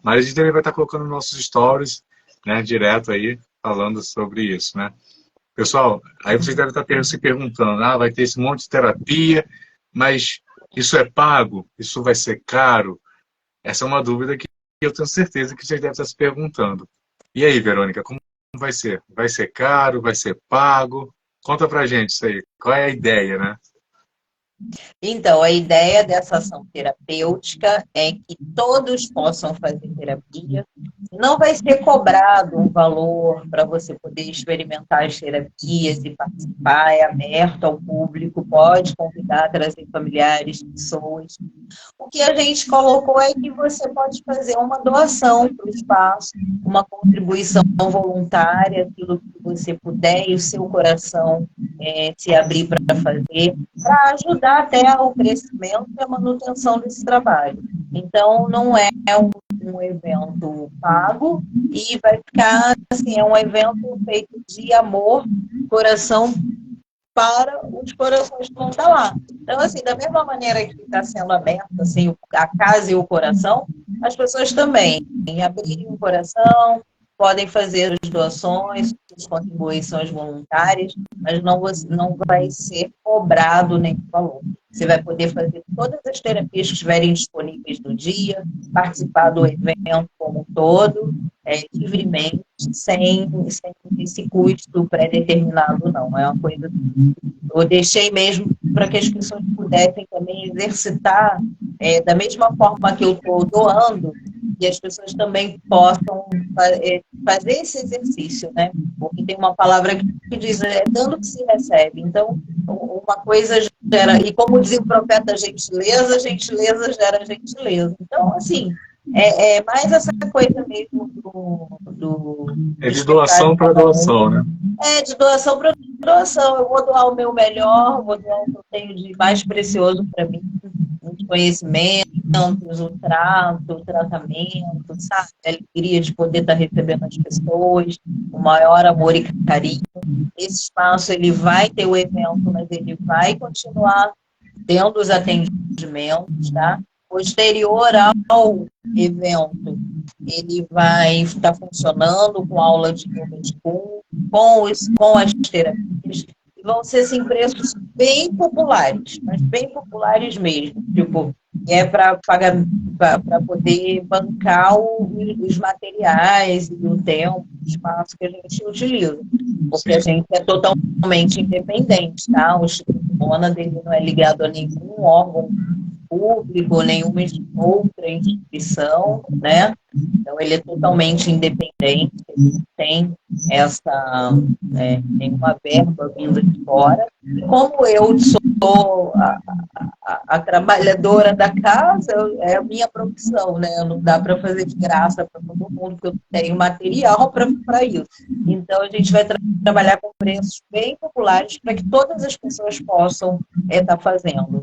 A: Mas a gente também vai estar colocando nossos stories, né, direto aí, falando sobre isso, né. Pessoal, aí vocês devem estar se perguntando, vai ter esse monte de terapia, mas isso é pago? Isso vai ser caro? Essa é uma dúvida que eu tenho certeza que vocês devem estar se perguntando. E aí, Verônica, como vai ser? Vai ser caro? Vai ser pago? Conta pra gente isso aí. Qual é a ideia, né?
B: Então, a ideia dessa ação terapêutica é que todos possam fazer terapia. Não vai ser cobrado um valor para você poder experimentar as terapias e participar, é aberto ao público, pode convidar, trazer familiares, pessoas. O que a gente colocou é que você pode fazer uma doação para o espaço, uma contribuição voluntária, aquilo que você puder e o seu coração se abrir para fazer, para ajudar até o crescimento e a manutenção desse trabalho. Então, não é um evento pago e vai ficar, assim, é um evento feito de amor, coração, para os corações que vão estar lá. Então, assim, da mesma maneira que está sendo aberta assim, a casa e o coração, as pessoas também abrirem o coração, podem fazer as doações, as contribuições voluntárias, mas não vai ser cobrado nem valor. Você vai poder fazer todas as terapias que estiverem disponíveis no dia, participar do evento como um todo, livremente, sem esse custo pré-determinado, não. É uma coisa que eu deixei mesmo para que as pessoas pudessem também exercitar da mesma forma que eu estou doando, e as pessoas também possam fazer esse exercício, né? Porque tem uma palavra que diz, dando que se recebe. Então, uma coisa gera, e como dizia o profeta, gentileza gera gentileza. Então, assim, é mais essa coisa mesmo do
A: É de doação para doação, né?
B: de doação para doação. Eu vou doar o meu melhor, vou doar o que eu tenho de mais precioso para mim, os conhecimentos, o tratamento, sabe? A alegria de poder estar recebendo as pessoas, o maior amor e carinho. Esse espaço, ele vai ter o evento, mas ele vai continuar tendo os atendimentos, tá? Posterior ao evento, ele vai estar funcionando com aula de yoga de Kung, com as terapias, e vão ser assim, preços bem populares, mas bem populares mesmo, tipo, para poder bancar os materiais e o tempo, o espaço que a gente utiliza, porque a gente é totalmente independente, tá? O Instituto Mônada, ele não é ligado a nenhum órgão público, nenhuma outra instituição, né? Então, ele é totalmente independente, ele não tem nenhuma verba vinda de fora. Como eu sou a trabalhadora da casa, é a minha profissão, né? Não dá para fazer de graça para todo mundo, porque eu tenho material para isso. Então, a gente vai trabalhar com preços bem populares para que todas as pessoas possam estar fazendo.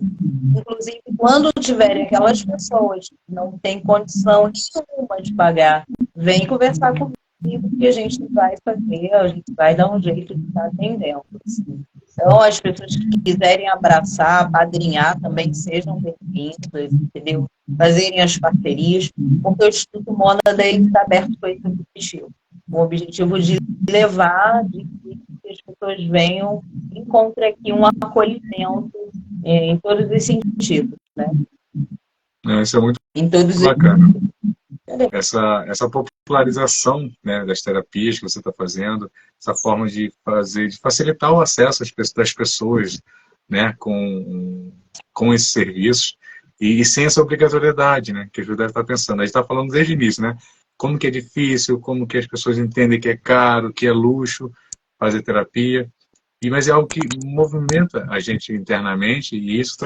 B: Inclusive, quando tiverem aquelas pessoas que não têm condição nenhuma de pagar, vem conversar comigo que a gente vai fazer, a gente vai dar um jeito de estar atendendo. Então, as pessoas que quiserem abraçar, apadrinhar, também sejam bem-vindas, entendeu? Fazerem as parcerias, porque o Instituto Mônada está aberto com esse objetivo. O objetivo de levar, de que as pessoas venham, encontrem aqui um acolhimento em todos os sentidos, né?
A: Isso é muito bacana. Essa popularização, né, das terapias que você está fazendo, essa forma de facilitar o acesso das pessoas, né, com esses serviços e sem essa obrigatoriedade, né, que a Judith está pensando. A gente está falando desde o início, né, como que é difícil, como que as pessoas entendem que é caro, que é luxo fazer terapia, mas é algo que movimenta a gente internamente e isso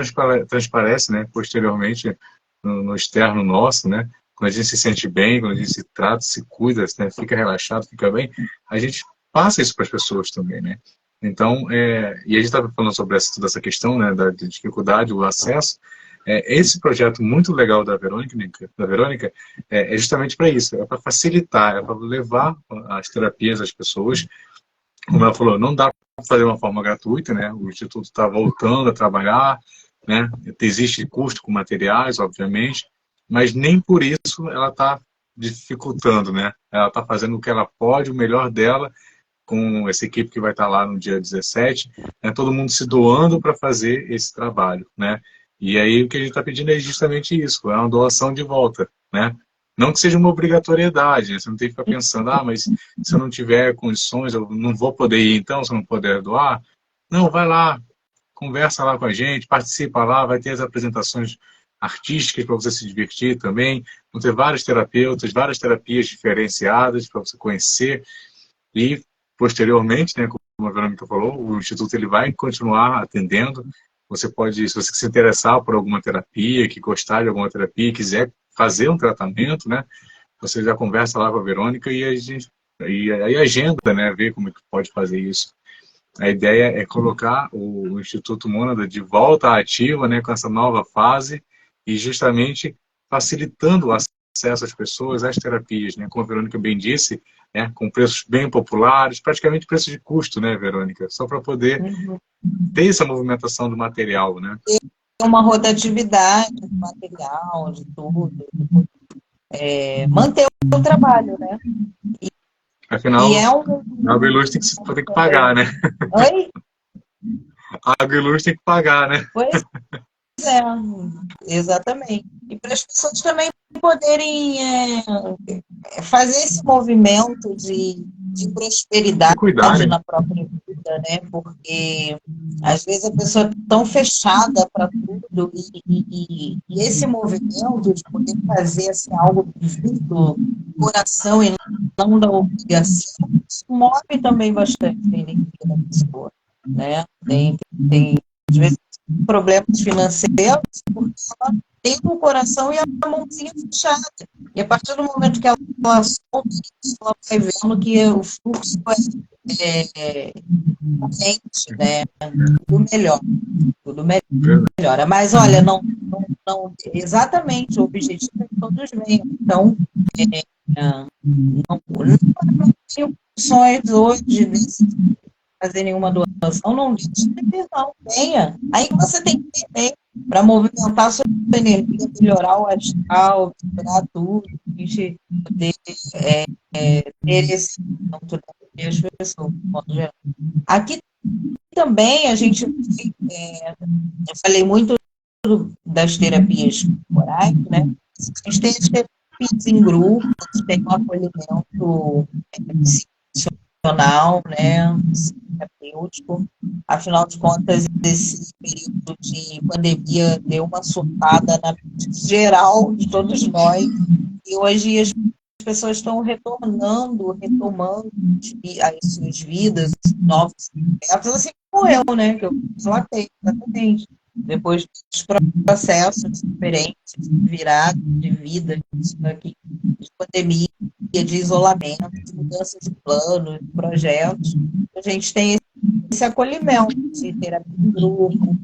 A: transparece, né, posteriormente no externo nosso, né? Quando a gente se sente bem, quando a gente se trata, se cuida, né? Fica relaxado, fica bem, a gente passa isso para as pessoas também, né? Então, e a gente estava falando sobre toda essa questão, né, da dificuldade, o acesso. Esse projeto muito legal da Verônica é justamente para isso, é para facilitar, é para levar as terapias às pessoas. Como ela falou, não dá para fazer de uma forma gratuita, né? O Instituto está voltando a trabalhar, né? Existe custo com materiais, obviamente, mas nem por isso ela está dificultando, né? Ela está fazendo o que ela pode, o melhor dela, com essa equipe que vai estar lá no dia 17, né? Todo mundo se doando para fazer esse trabalho, né? E aí o que a gente está pedindo é justamente isso, é uma doação de volta, né? Não que seja uma obrigatoriedade, né? Você não tem que ficar pensando, mas se eu não tiver condições, eu não vou poder ir então, se eu não puder doar. Não, vai lá, conversa lá com a gente, participa lá, vai ter as apresentações artísticas para você se divertir também, vão ter vários terapeutas, várias terapias diferenciadas para você conhecer e, posteriormente, né, como a Verônica falou, o Instituto ele vai continuar atendendo. Você pode, se você se interessar por alguma terapia, que gostar de alguma terapia, quiser fazer um tratamento, né, você já conversa lá com a Verônica e aí agenda, né, ver como é que pode fazer isso. A ideia é colocar o Instituto Mônada de volta à ativa, né, com essa nova fase e justamente facilitando o acesso às pessoas às terapias, né, como a Verônica bem disse, né, com preços bem populares, praticamente preço de custo, né, Verônica? Só para poder ter essa movimentação do material, né?
B: Uma rotatividade do material, de tudo, manter o trabalho, né?
A: Afinal, água e luz tem que pagar, né?
B: Oi?
A: Água e luz tem que pagar, né?
B: Pois é, exatamente. E para as pessoas também poderem fazer esse movimento de prosperidade na própria vida, né? Porque às vezes a pessoa é tão fechada para tudo e esse movimento de poder fazer assim, algo do coração e não da obrigação, isso move também bastante a energia da pessoa, né? Tem às vezes problemas financeiros porque ela tem o coração e a mãozinha fechada. E a partir do momento que ela solta isso, ela vai vendo que o fluxo é corrente, né? Tudo melhora. Mas olha, não exatamente o objetivo é que todos venham. Então, não tenho condições hoje de fazer nenhuma doação, não deixe de ter, não, venha. Aí você tem que ter para movimentar a sua energia, melhorar o astral, melhorar tudo, a gente poder ter esse encontro das pessoas. Aqui também a gente, eu falei muito das terapias corporais, né? A gente tem as terapias em grupo, tem um acolhimento profissional, né, terapêutico. Afinal de contas, esse período de pandemia deu uma surtada na geral de todos nós, e hoje as pessoas estão retomando as suas vidas, novos projetos, assim como eu, né, que eu relatei, exatamente. Depois dos processos diferentes, de virada de vida, aqui, de pandemia, de isolamento, de mudança de planos, de projetos, a gente tem esse acolhimento de terapia em grupo,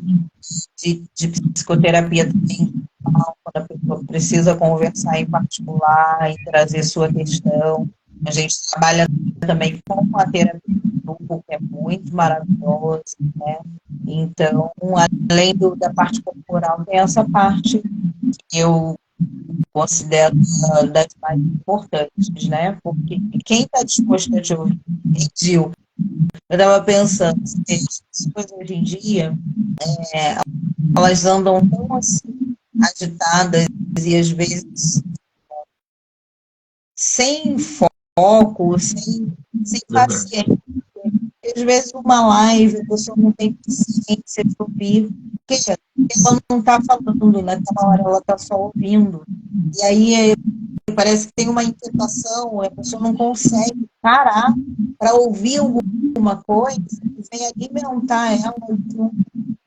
B: de psicoterapia também, quando a pessoa precisa conversar em particular e trazer sua questão. A gente trabalha também com a terapia em grupo, que é muito maravilhosa, né? Então, além da parte corporal, tem essa parte que eu considero das mais importantes, né? Porque quem está disposto a te ouvir, Gil, eu estava pensando, as pessoas hoje em dia, elas andam tão assim, agitadas e às vezes sem foco, sem paciência. Às vezes uma live, a pessoa não tem paciência de ouvir, porque ela não está falando, naquela hora ela está só ouvindo. E aí parece que tem uma inquietação, a pessoa não consegue parar para ouvir alguma coisa que vem alimentar ela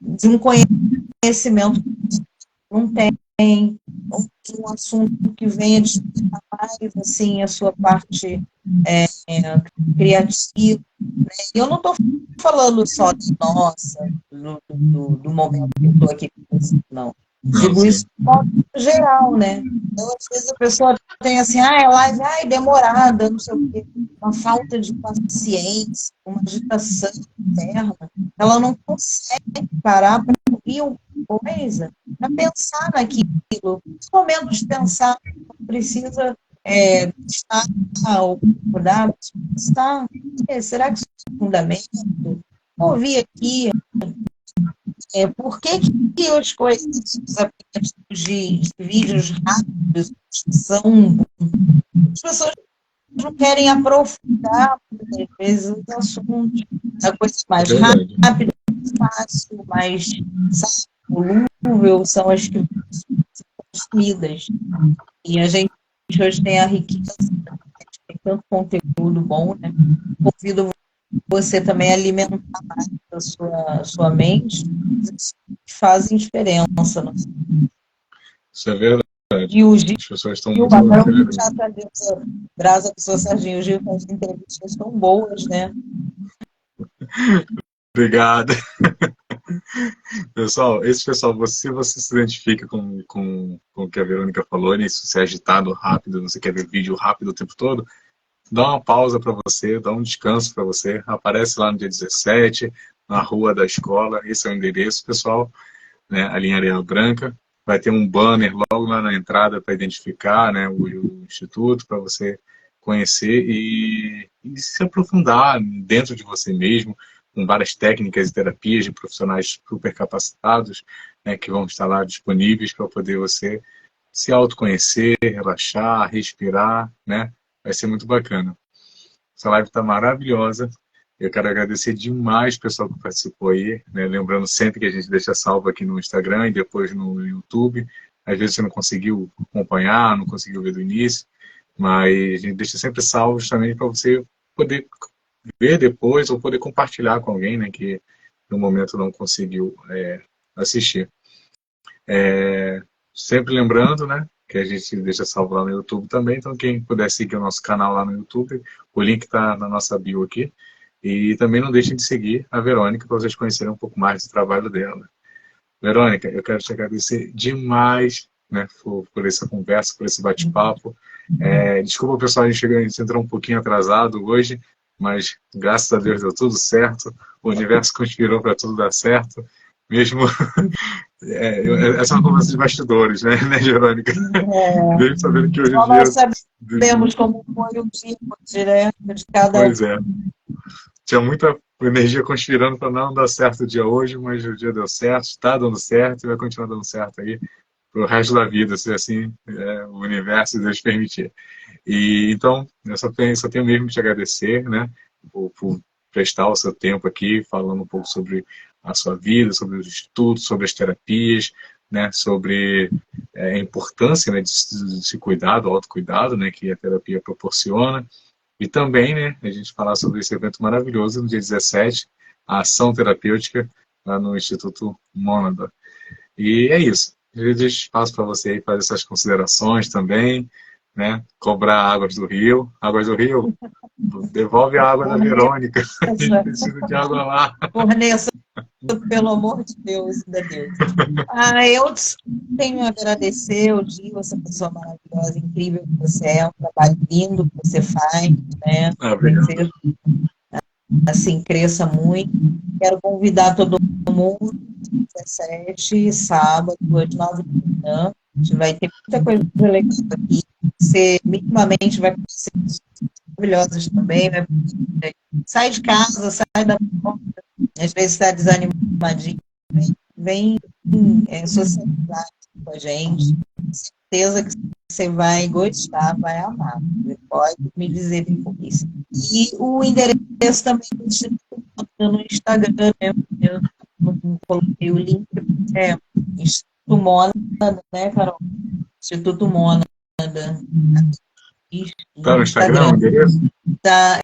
B: de um conhecimento que não tem, ou de um assunto que venha despertar mais assim, a sua parte criativa. Né? E eu não estou falando só de nossa, do momento que eu estou aqui com você, não. Digo isso de modo geral, né? Então, às vezes a pessoa tem assim, é live, demorada, não sei o quê, uma falta de paciência, uma agitação interna, ela não consegue parar para ouvir alguma coisa, para pensar naquilo. Esse momento de pensar precisa estar ou mudar, pensar, será que isso é fundamento? Ouvir aqui, por que as coisas, os aplicativos de vídeos rápidos são. As pessoas não querem aprofundar, às vezes, os assuntos. A coisa mais rápida, fácil, mais volúvel, são as que são consumidas. E a gente hoje tem a riqueza, tem tanto conteúdo bom, né? Convido você também alimentar mais a sua mente, que fazem diferença. Né?
A: Isso é verdade.
B: E o Gil,
A: as pessoas estão muito
B: já está dentro, graças ao professor Serginho, o Gil faz entrevistas tão boas, né?
A: Obrigado. Pessoal, esse pessoal, se você se identifica com o que a Verônica falou, nisso, se é agitado rápido, você quer ver vídeo rápido o tempo todo, dá uma pausa para você, dá um descanso para você, aparece lá no dia 17, na rua da escola, esse é o endereço, pessoal, né, ali em Areia Branca, vai ter um banner logo lá na entrada para identificar, né, o instituto, para você conhecer e se aprofundar dentro de você mesmo, com várias técnicas e terapias de profissionais super capacitados, né, que vão estar lá disponíveis para poder você se autoconhecer, relaxar, respirar, né? Vai ser muito bacana. Essa live está maravilhosa. Eu quero agradecer demais o pessoal que participou aí, né? Lembrando sempre que a gente deixa salvo aqui no Instagram e depois no YouTube. Às vezes você não conseguiu acompanhar, não conseguiu ver do início, mas a gente deixa sempre salvo justamente para você poder ver depois ou poder compartilhar com alguém, né, que no momento não conseguiu assistir. Sempre lembrando, né, que a gente deixa salvo lá no YouTube também, então quem puder seguir o nosso canal lá no YouTube, o link está na nossa bio aqui. E também não deixem de seguir a Verônica para vocês conhecerem um pouco mais do trabalho dela. Verônica, eu quero te agradecer demais, né, por essa conversa, por esse bate-papo. Desculpa, pessoal, a gente entrou um pouquinho atrasado hoje, mas graças a Deus deu tudo certo. O universo conspirou para tudo dar certo. Mesmo. Essa é uma conversa de bastidores, né, Verônica? Mesmo sabendo que hoje em dia.
B: Nós sabemos como foi o dia direto de cada um.
A: Pois é. Tinha muita energia conspirando para não dar certo o dia hoje, mas o dia deu certo, está dando certo e vai continuar dando certo aí para o resto da vida, se assim o universo e Deus permitir. E então, eu só tenho mesmo que te agradecer, né? por prestar o seu tempo aqui, falando um pouco sobre a sua vida, sobre os estudos, sobre as terapias, né, sobre a importância, né, de se cuidar, do autocuidado, né, que a terapia proporciona. E também, né, a gente falar sobre esse evento maravilhoso no dia 17, a ação terapêutica lá no Instituto Mônada. E é isso. Eu deixo espaço para você aí fazer essas considerações também, né? Cobrar águas do rio. Águas do rio, devolve a água da Verônica. A gente precisa de água lá.
B: Forneça, pelo amor de Deus, da Deus. Eu tenho a agradecer, eu digo, essa pessoa maravilhosa, incrível que você é, um trabalho lindo que você faz, né?
A: Obrigado.
B: Assim, cresça muito. Quero convidar todo mundo, 17, sábado, às 9 da manhã. A gente vai ter muita coisa legal aqui. Você minimamente vai conhecer pessoas maravilhosas também. Sai de casa, sai da porta. Às vezes está desanimadinho. Vem socializar com a gente. Certeza que você vai gostar, vai amar. Você pode me dizer depois. E o endereço também do Instituto no Instagram, né? Eu não coloquei o link. Instituto Mônada, né, Carol? Instituto Mônada.
A: Tá no Instagram o endereço?
B: Tá,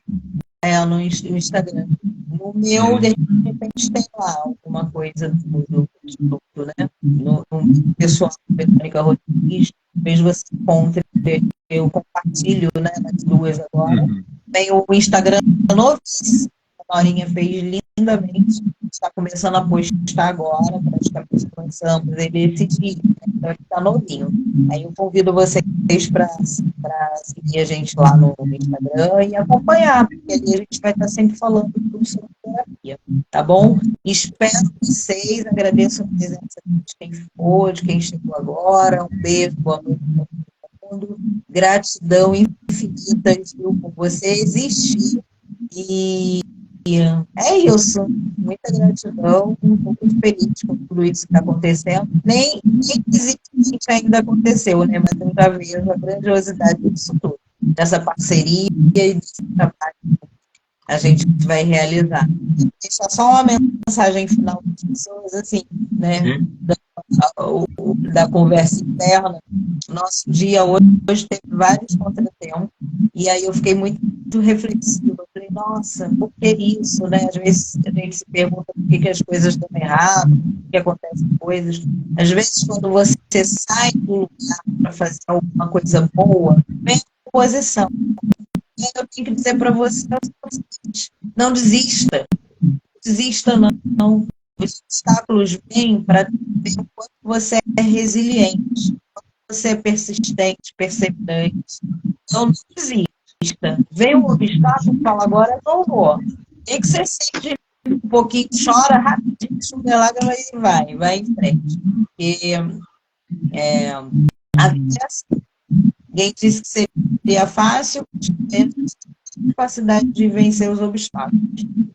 B: no Instagram. No meu, de repente, tem lá alguma coisa do Instituto, né? No pessoal, Verônica Rodrigues, talvez você encontre, eu compartilho, né, nas duas agora. Tem o Instagram novíssimo, a Norinha fez lindamente, está começando a postar agora, praticamente lançamos ele esse dia, então ele está novinho. Aí eu convido vocês para seguir a gente lá no Instagram e acompanhar, porque ali a gente vai estar sempre falando tudo sobre terapia, tá bom? Espero vocês, agradeço a presença de quem ficou, de quem chegou agora, um beijo, boa noite para todo mundo, gratidão infinita por você existir e é isso, muita gratidão, muito feliz com tudo isso que está acontecendo. Nem fisicamente ainda aconteceu, né? Mas eu já vejo a grandiosidade disso tudo, dessa parceria e desse trabalho que a gente vai realizar. Deixar só uma mensagem final para as pessoas, assim, né? Da conversa interna. Nosso dia hoje teve vários contratempos, e aí eu fiquei muito reflexiva. Eu falei, nossa, por que isso, né? Às vezes a gente se pergunta por que as coisas estão erradas, por que acontecem coisas. Às vezes, quando você sai do lugar para fazer alguma coisa boa, vem a oposição. E eu tenho que dizer para você, não desista. Desista, não. Os obstáculos vêm para ver o quanto você é resiliente, você é persistente, perseverante. Então, não desista. Vem um obstáculo, fala, agora não vou. Tem que você sente um pouquinho, chora rapidinho, chuva lágrima e vai em frente. Porque a vida é assim. Ninguém disse que seria fácil, mas capacidade de vencer os obstáculos.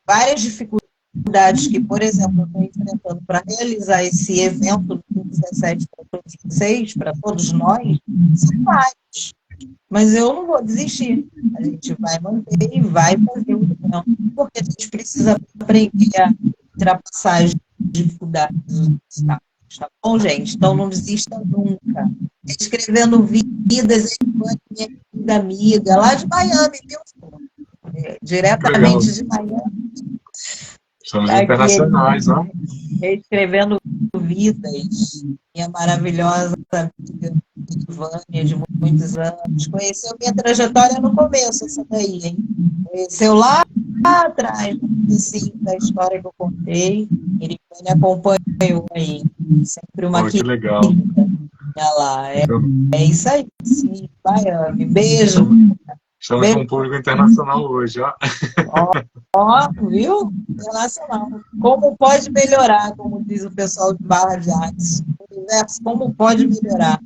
B: Várias dificuldades que, por exemplo, eu estou enfrentando para realizar esse evento do 17 para todos vocês, para todos nós, são vários. Mas eu não vou desistir. A gente vai manter e vai fazer o evento, porque a gente precisa aprender a ultrapassar as dificuldades dos obstáculos. Tá bom, gente? Então não desista nunca. Escrevendo vidas, minha querida amiga, lá de Miami, viu? Diretamente de Miami.
A: Somos internacionais, ó.
B: Escrevendo vidas, minha maravilhosa amiga Vânia, de muitos anos. Conheceu minha trajetória no começo, essa daí, hein? Conheceu lá atrás, assim, da história que eu contei. Ele me acompanhou aí. Sempre uma
A: que
B: querida.
A: legal.
B: Olha lá, é isso aí. Sim, Miami. Beijo.
A: Estamos com um público internacional hoje, ó.
B: Ó, viu? Internacional. Como pode melhorar, como diz o pessoal de Barra de Artes. O universo, como pode melhorar.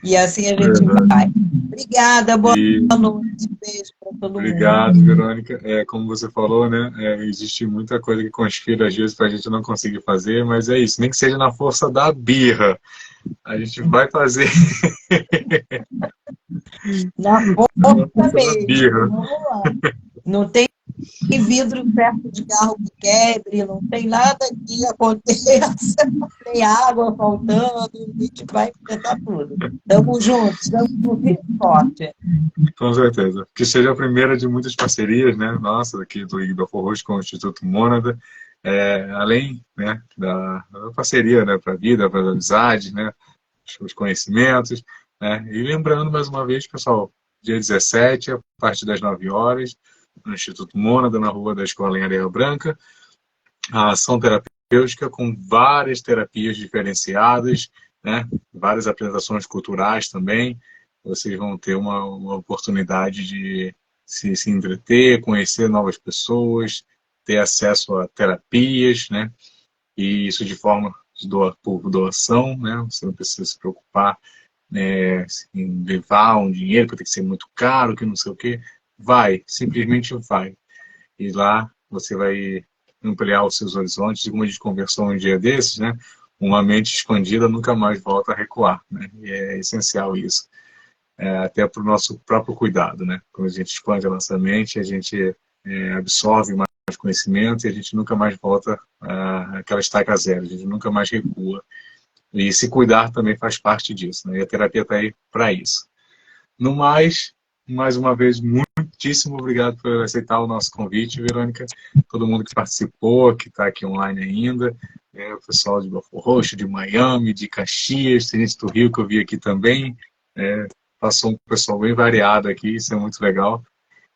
B: E assim a gente vai. Obrigada, boa noite. Beijo para todo mundo.
A: Obrigado, Verônica. Como você falou, né? Existe muita coisa que conspira às vezes para a gente não conseguir fazer, mas é isso. Nem que seja na força da birra. A gente vai fazer.
B: Na força mesmo. Vamos lá. Não tem vidro perto de carro que quebre, não tem nada que aconteça, não tem água faltando, a gente vai enfrentar tudo. Estamos juntos, estamos firme e forte.
A: Com certeza. Que seja a primeira de muitas parcerias, né? Nossa, aqui do IG Belfort Roxo com o Instituto Mônada. Além, né, da parceria, né, para a vida, para a amizade, né, os conhecimentos. Né? E lembrando, mais uma vez, pessoal, dia 17, a partir das 9 horas, no Instituto Mônada, na Rua da Escola em Areia Branca, a ação terapêutica com várias terapias diferenciadas, né? Várias apresentações culturais também. Vocês vão ter uma oportunidade de se entreter, conhecer novas pessoas, ter acesso a terapias, né? E isso de forma por doação, né? Você não precisa se preocupar em levar um dinheiro que tem que ser muito caro, que não sei o quê. Vai, simplesmente vai. E lá você vai ampliar os seus horizontes, e como a gente conversou um dia desses, né? Uma mente expandida nunca mais volta a recuar, né? E é essencial isso. Até para o nosso próprio cuidado, né? Quando a gente expande a nossa mente, a gente absorve mais conhecimento e a gente nunca mais volta àquela estaca zero, a gente nunca mais recua. E se cuidar também faz parte disso, né? E a terapia está aí para isso. No mais uma vez, muitíssimo obrigado por aceitar o nosso convite, Verônica. Todo mundo que participou, que está aqui online ainda, o pessoal de Belfort Roxo, de Miami, de Caxias, tem gente do Rio que eu vi aqui também. Passou um pessoal bem variado aqui, isso é muito legal.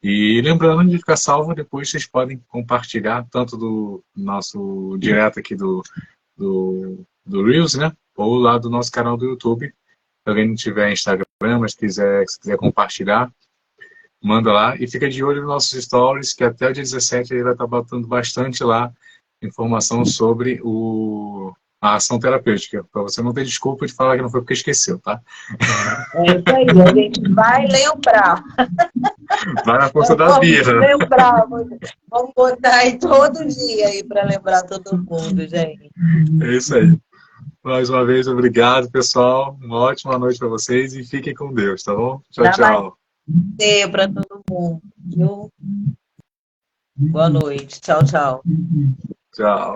A: E lembrando de ficar salvo, depois vocês podem compartilhar, tanto do nosso direto aqui do Reels, né? Ou lá do nosso canal do YouTube. Se alguém não tiver Instagram, mas se quiser compartilhar, manda lá. E fica de olho nos nossos stories, que até o dia 17 ele vai estar botando bastante lá informação sobre a ação terapêutica. Para você não ter desculpa de falar que não foi porque esqueceu, tá?
B: É isso aí, a gente vai lembrar.
A: Vai na força da birra.
B: Lembrar, vamos botar aí todo dia aí para lembrar todo mundo, gente.
A: É isso aí. Mais uma vez, obrigado, pessoal. Uma ótima noite para vocês e fiquem com Deus, tá bom? Tchau, tchau.
B: Para todo mundo, viu? Boa noite. Tchau, tchau.
A: Tchau.